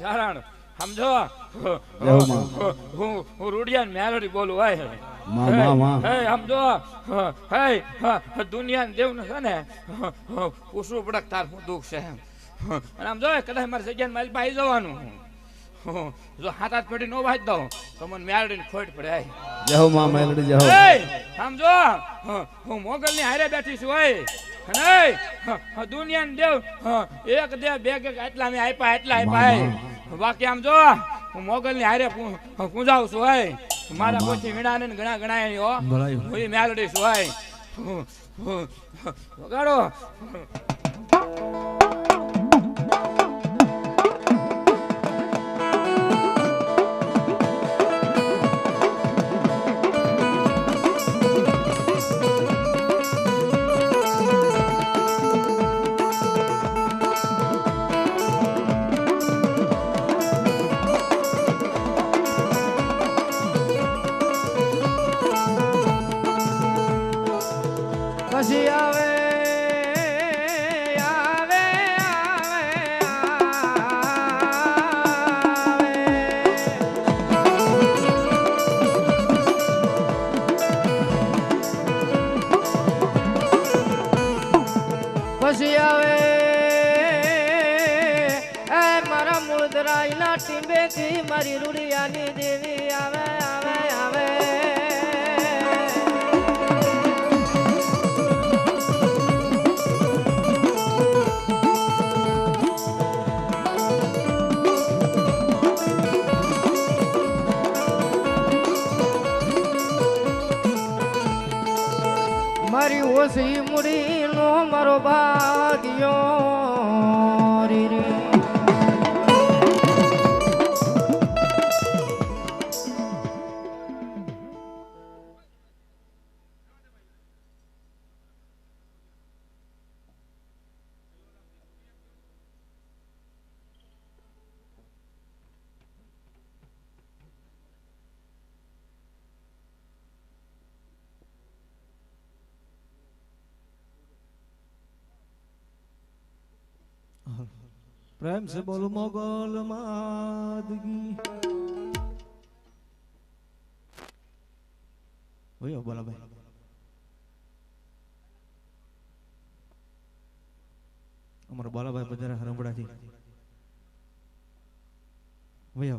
સારણ સમજો હું રૂડિયા મેલડી બોલું હોય માં માં માં સમજો દુનિયા દેવ ને છે ને પૂછવું પડે તાર શું દુઃખ છે અને આમ જો કદાચ મારી જગ્યાએ મારી પાસે જવાનું જો હાથ હાથ પેઢી નો વાંચ દઉં તો મને મેલડી ની ખોટ પડે જાઓ માં મેલડી જાઓ સમજો હું મોગલ ની હારે બેઠી છું હોય દુનિયા દેવ એક દેવ બે એટલા મેં આપ્યા એટલા આપ્યા બાકી આમ જો હું મોગલ ની હારે પૂજાવું છું હોય મારા પછી વીણા ને ઘણા ઘણા હું મેલડી છું હોય વગાડો પછી આવે પછી આવે એ મારા મૂળધરાઈના ટીંબેથી મારી રૂડિયાની દેવી આવે આવે આવે મારી ઓછી મુડીનો મારો ભાગ્યો રે રે प्रेम से बोलो मोगल मादगी वही बोला भाई हमारा बाला भाई बजारा हरमबड़ा थी वही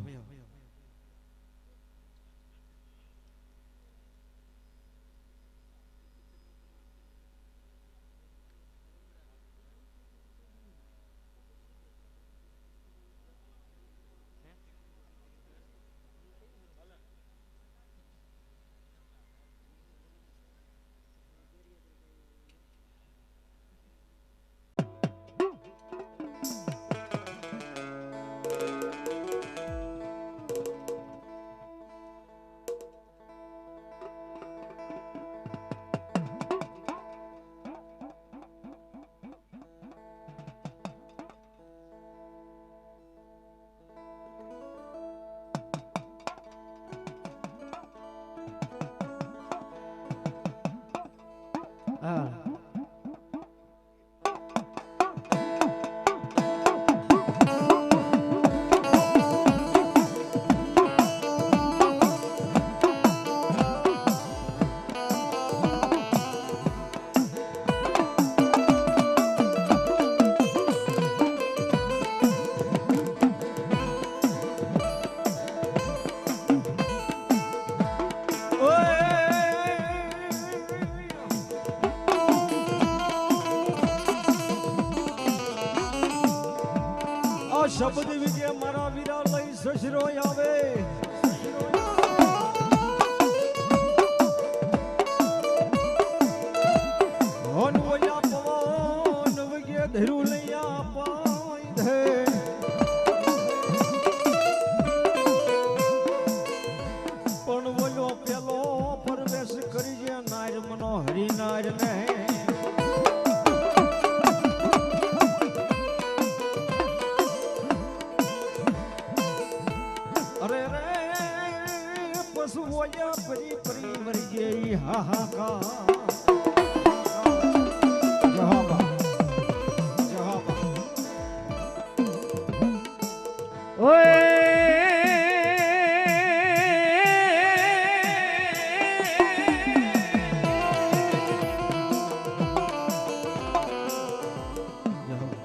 शब्द विजय मारा वीरा लई ससरो आवे होन वया पवन विजय धरू लैया पाई धे पण वयो पेलो परवेश करी जे नार मनो हरि नार ने परी परी मर गई हाहाकार जहाबा जहाबा ओए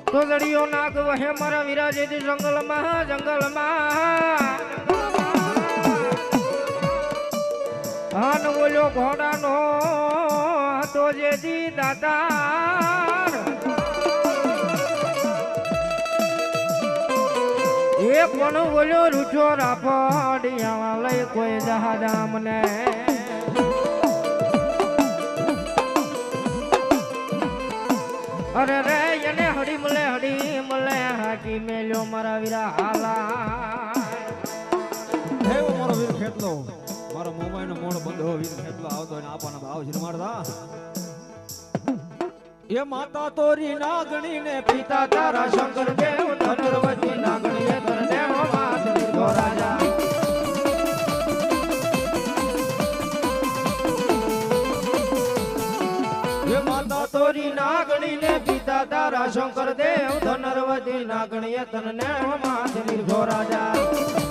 तो लड़ियो नाग वहे मारा विराजे जंगल में હાન બોલ્યો ઘોડાનો હતો જે દી દાતાર એ પણ બોલ્યો રૂચો રાફડિયા લઈ કોઈ જહાદા મને અરે રે એને હડી મલે હાકી મેલ્યો મારા વીરા હાલા હે મારો વીર ખેતલો મારો મોમાઈનો મોણ બંધ હો વીર ખેતલો આવતો ને આપાના ભાવ શિરમારદા એ માતા તોરી નાગણી ને પિતા તારા શંકર દેવ ધનરવતી નાગણી એ તર દેવો માત નિર્ગો રાજા એ માતા તોરી નાગણી ને પિતા તારા શંકર દેવ ધનરવતી નાગણી એ તર દેવો માત નિર્ગો રાજા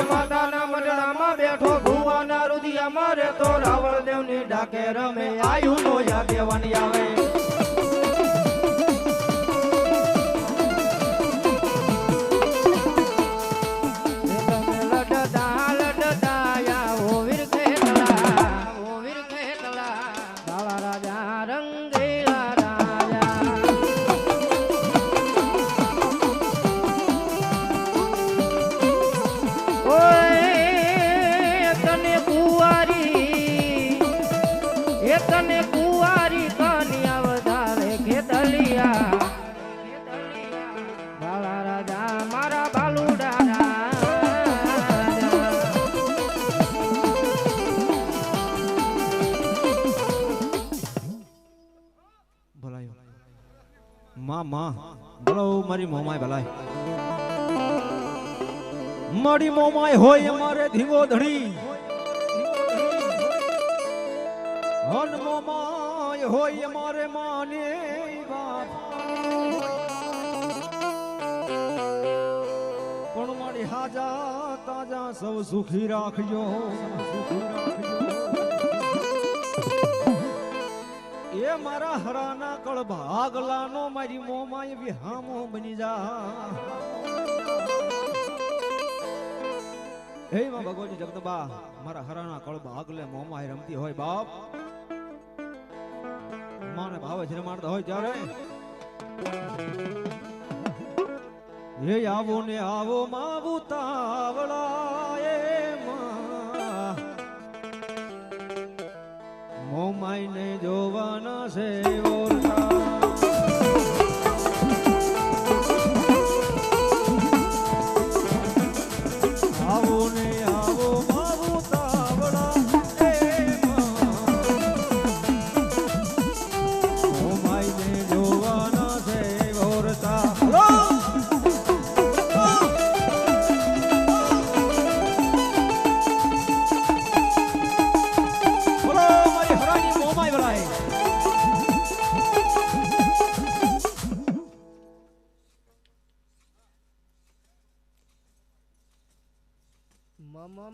માતાના મંડળામાં બેઠો ભુવાના રુદિયા મારે આવે તો રાવળ દેવની ડાકે રમે આયુ નો યાદ દેવાની આવે તને કુવારી કન્યા વધારે ખેતલિયા બાળા રાજા મારા બાલુડા ભલાયો માં બોલો મારી મોમાય ભલાય મારી મોમાય હોય અમારે ધીંગો ધણી હન મોમાય હોય અમારે માને બાપ પણ મારી હાજા તાજા સૌ સુખી રાખજો એ મારા હરાના કળ ભાગલાનો મારી મોમાય વિહામો બની જા હે માં ભગવતી જગદંબા મારા હરાના કળ ભાગલે મોમાય રમતી હોય બાપ માને ભાવે છે રમાડતા હોય ત્યારે એ આવો ને આવો માવું તાવળા એ માં મોમાઈ ને જોવાના છે ઓરતા આવો ને આવો માવું તાવળા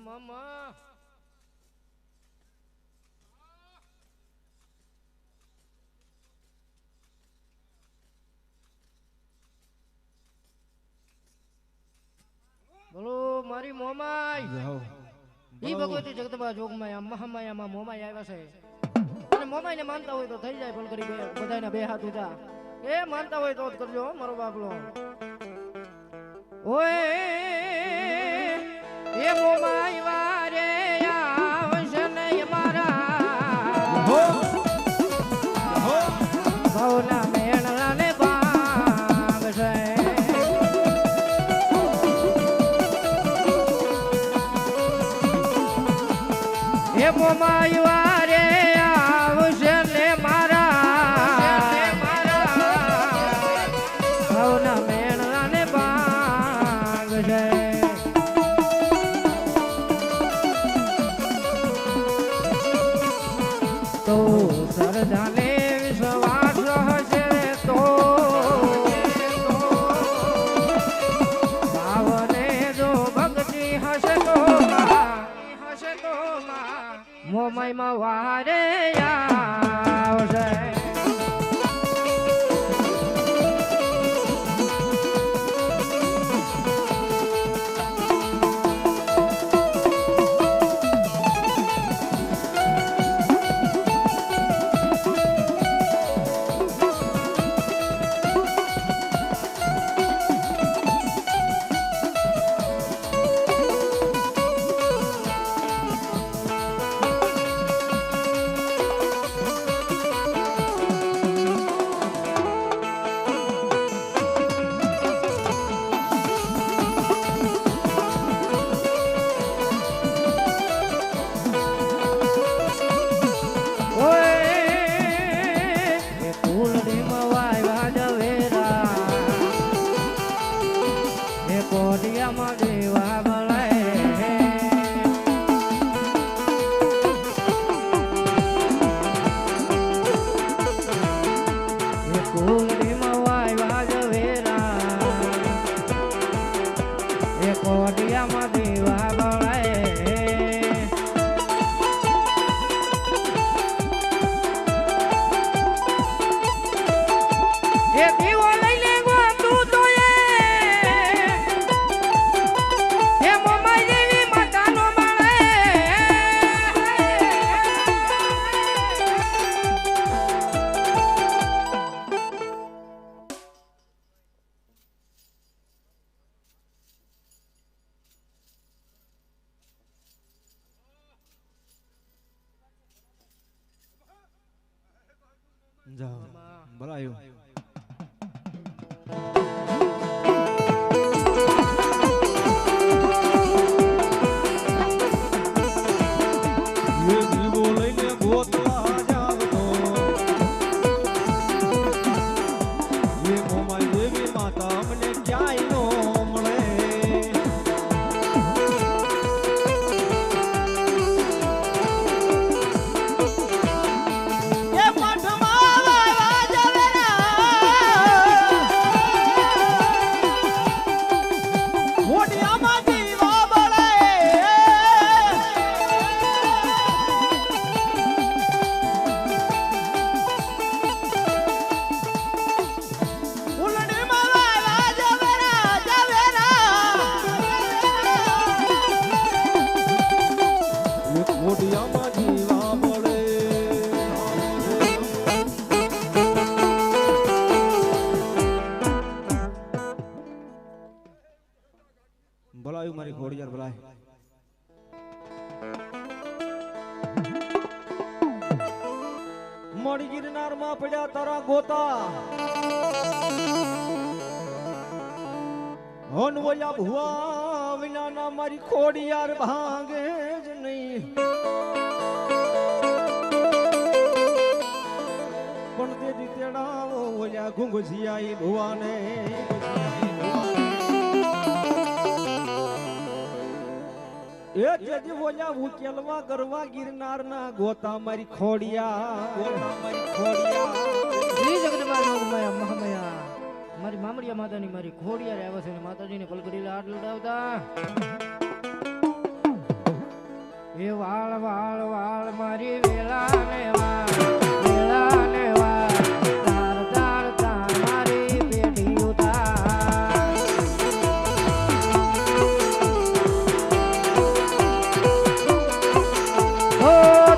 મામા બોલો મારી મોમાઈ ઈ ભગવતી જગદંબા જોગમાયા મહામાયામાં મોમાઈ આવ્યા છે અને મોમાઈ ને માનતા હોય તો થઈ જાય ભલ કરી બધાને બે હાથ ઊંચા એ માનતા હોય તો જ કરજો મારો બાપલો ઓય એ મોમાઈ વારે આવશે ને મારા ભવના મેળા ને ભાગશે એ મોમાઈ વારે આવશે ને મારા ભવના મેળા ને ભાગશે તો સરદાને વિશ્વાસ હશે તો ભાવને જો ભક્તિ હશે તો મોમાઈમાં વારે આવશે જા ભલાયું ભલાયું મારી ઘોડિયાર ભલાય મળી ગિરનાર માં પડ્યા તારા ગોતા હોન વયા ભુવા વિના ના મારી ખોડિયાર ભાંગે જ નહીં પણ તે દીતેડા ઓયા ઘુંઘસિયાઈ ભુવાને એ જજી બોલ્યા ઉકેલવા કરવા ગિરનાર ના ગોતા મારી ખોડિયા શ્રી જગદંબા યોગમાયા મહામાયા મારી મામડિયા માતાની મારી ખોડિયા રે આવે છે ને માતાજીને પલકડી લાડ લડાવતા એ વાળ વાળ વાળ મારી વેલા ને વાળ તાર તાર તાર મારી પેઢી ઉતાર ઓ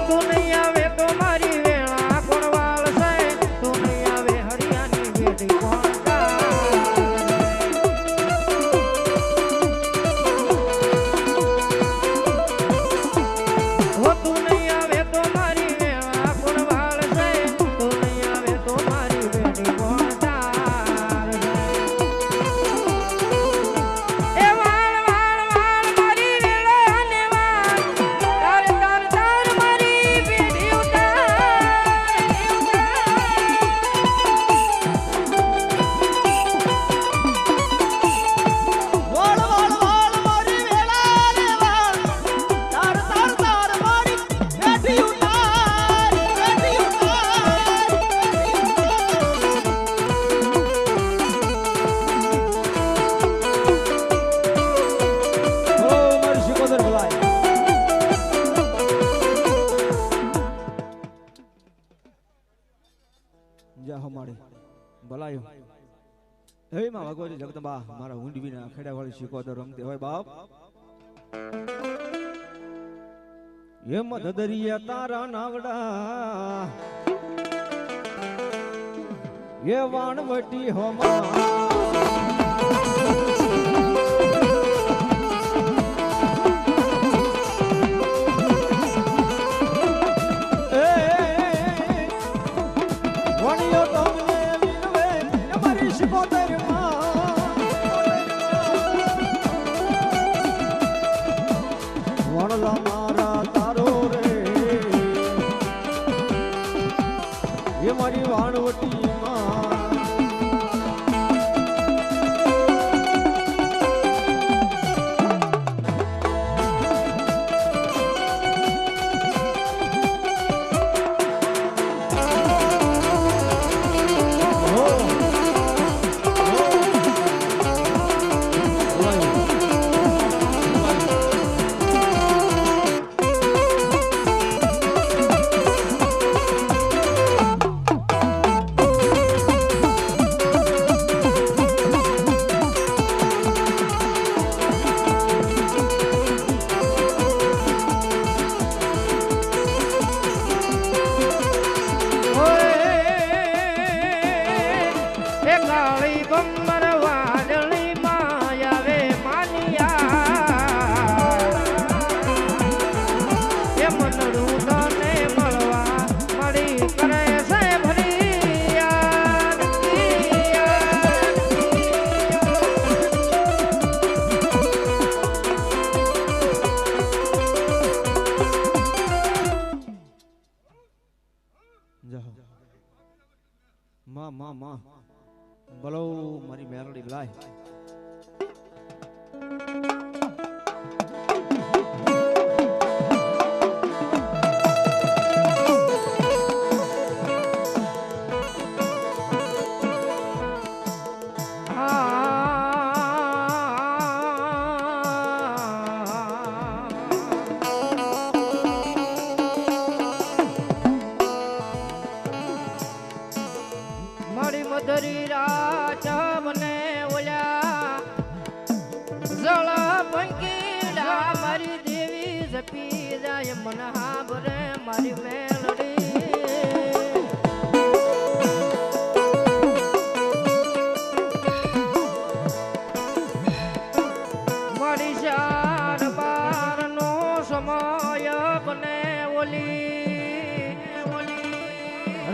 તું નહીં આવે તો મારી વેળા કોણ વાળ છે તું નહીં આવે હરિયાની પેઢી કોણ ભલાયું હે માં ભગવતી જગદંબા મારા ઊંડવીના ખેડા વાળી શીખોદર રમતે હોય બાપ એમ ધદરિયા તારા નાવડા એ વાણવટી હોમા મારી વાણવટી જા માં માં માં બોલો મારી મેલડી લાય મારી મધરી રાત મને ઓલા જળ પંકીડા મારી દેવી જપી જાય મન હાબરે મારી મેલડી મારી ચાર બાર નો સમય બને ઓલી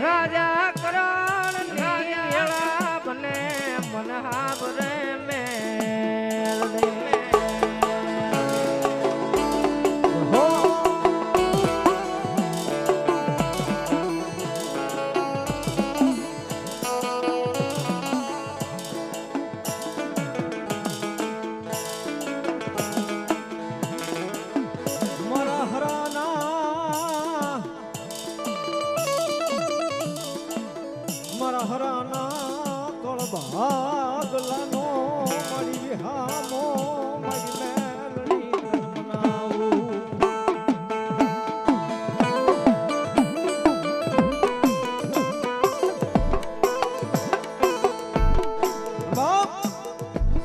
રાજા કરણ વેળા બને મન હાબરે મેલડી મારા હરાના મારા હરાના કળ ભાગલાનો મારી વિહામો મારી મેલડી બનાવું બાપ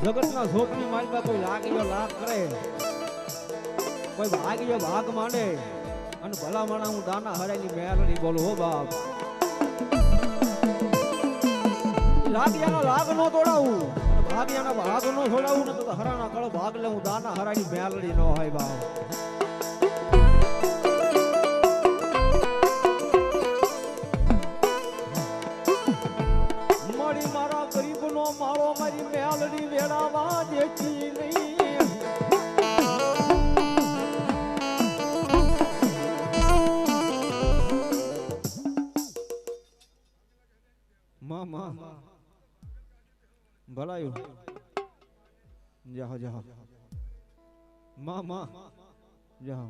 જગતના શોકની માલપા કોઈ લાગીયો લાગ કરે કોઈ ભાગ્યો ભાગ માંડે અને ભલા માણા હું દાના હરાયની મેલડી બોલું હો બાપ લાગ્યાનો લાગ નો તોડાવું ભાગ્યાના ભાગ નો છોડાવું ને તો હરાના કળો ભાગ લે હું દાના હરાયની મેલડી નો હોય બાપ મળી મારા ગરીબનો મારો મારી મેલડી વેળાવા દેતી નહીં માં ભલાયું જાહો જાહો માં જાહો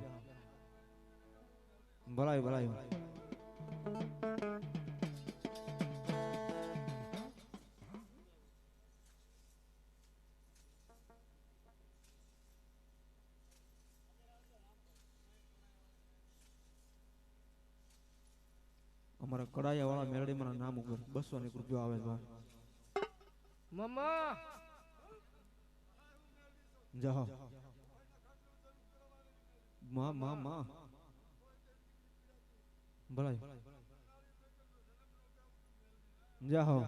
ભલાયું અમારા કડાયા વાળા મેલડી મારા નામ ઉપર 200 રૂપિયા આવે છે મમ્મા જાહો માં ભલાય જાહો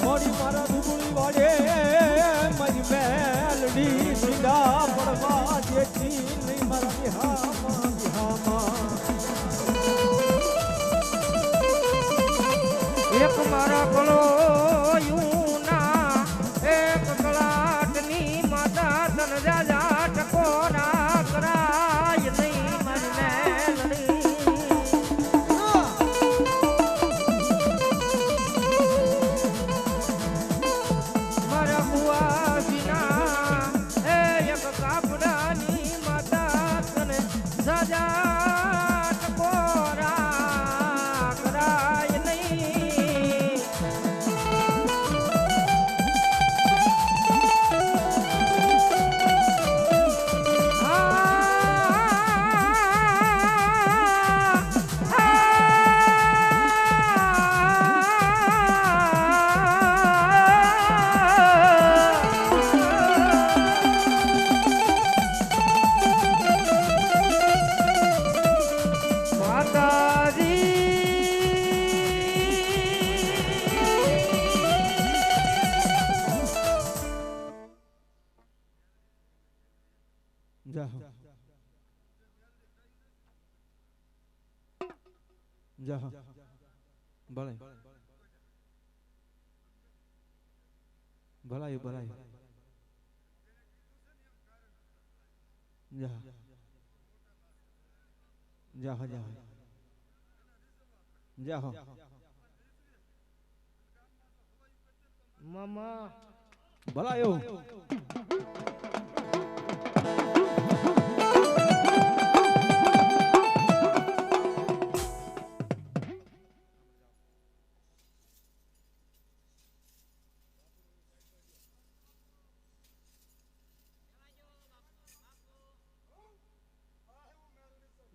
મોડી મારા દુબળી વાડે મારી મેલડી સીધા પડવા દેતી નહીં મારા વિહામાં એક મારા કળો યુના એક કલાટની માતા તન રાજા ટકોરા કરાય નહીં મારી મેલડી મારા બુઆજીના એ એક કાપડાની માતા તને રાજા ટકોરા કરાય નહીં જાહો જાહો ભલે ભલાયું ભલાયું જા જા જા જા હો મામા ભલાયું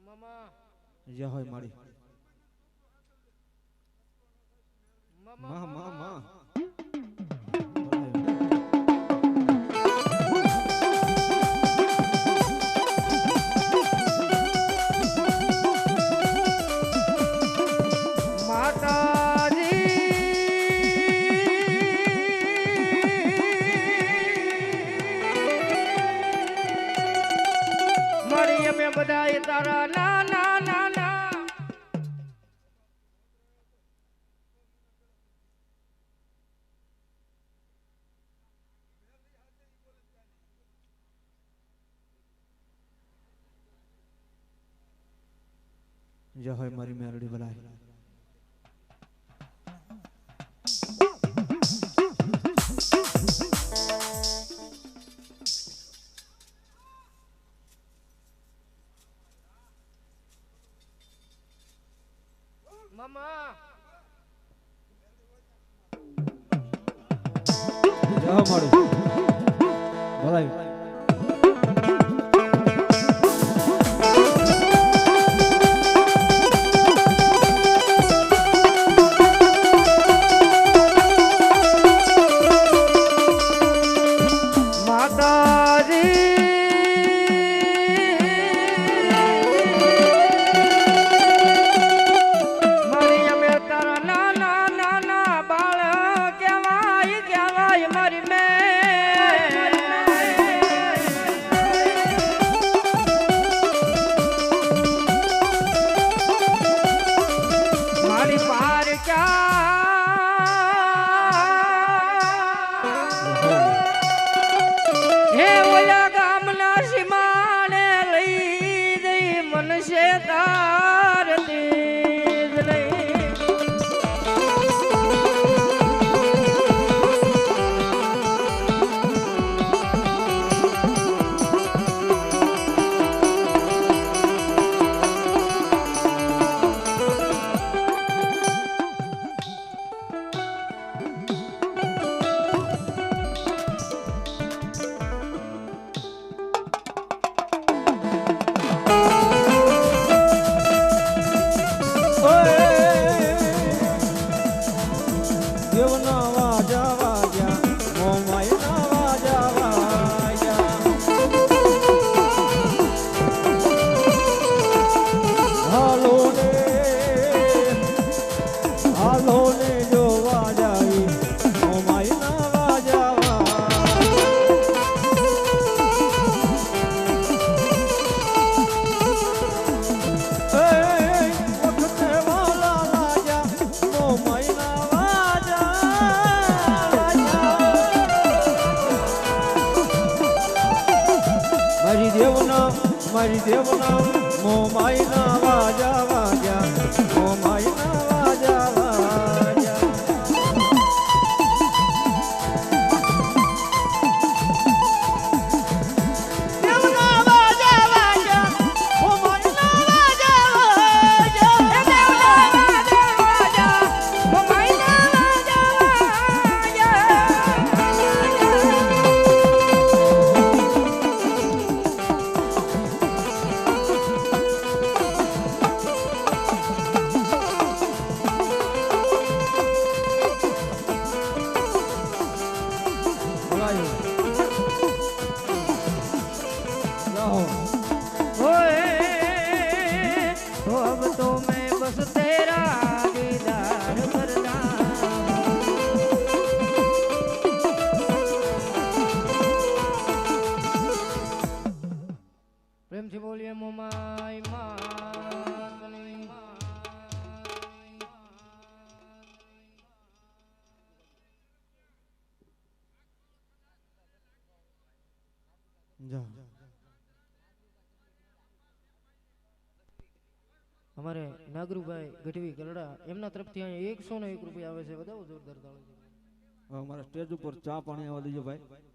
મામા જા હોય મારી મામા માં માં માં બધાય તારા ના ના ના ના જા હોય મારી મેરડી ભલાય મામા જા હો મારી ભલાય મારી દેવના મો માયના વાજા વાજા મો માયના વાજા વાજા દેવના વાજા વાજા મો માયના વાજા વાજા દેવના વાજા વાજા મો માયના વાજા तो अब तो मैं बस तेरा दीदार करना प्रेम से बोलिए मोमाई જા અમારે નાગરુભાઈ ગઢવી ગરડા એમના તરફથી અહીંયા 101 રૂપિયા આવે છે. વધાવો જોરદાર તાળી. અમારા સ્ટેજ ઉપર ચા પાણી આવવા દેજો ભાઈ.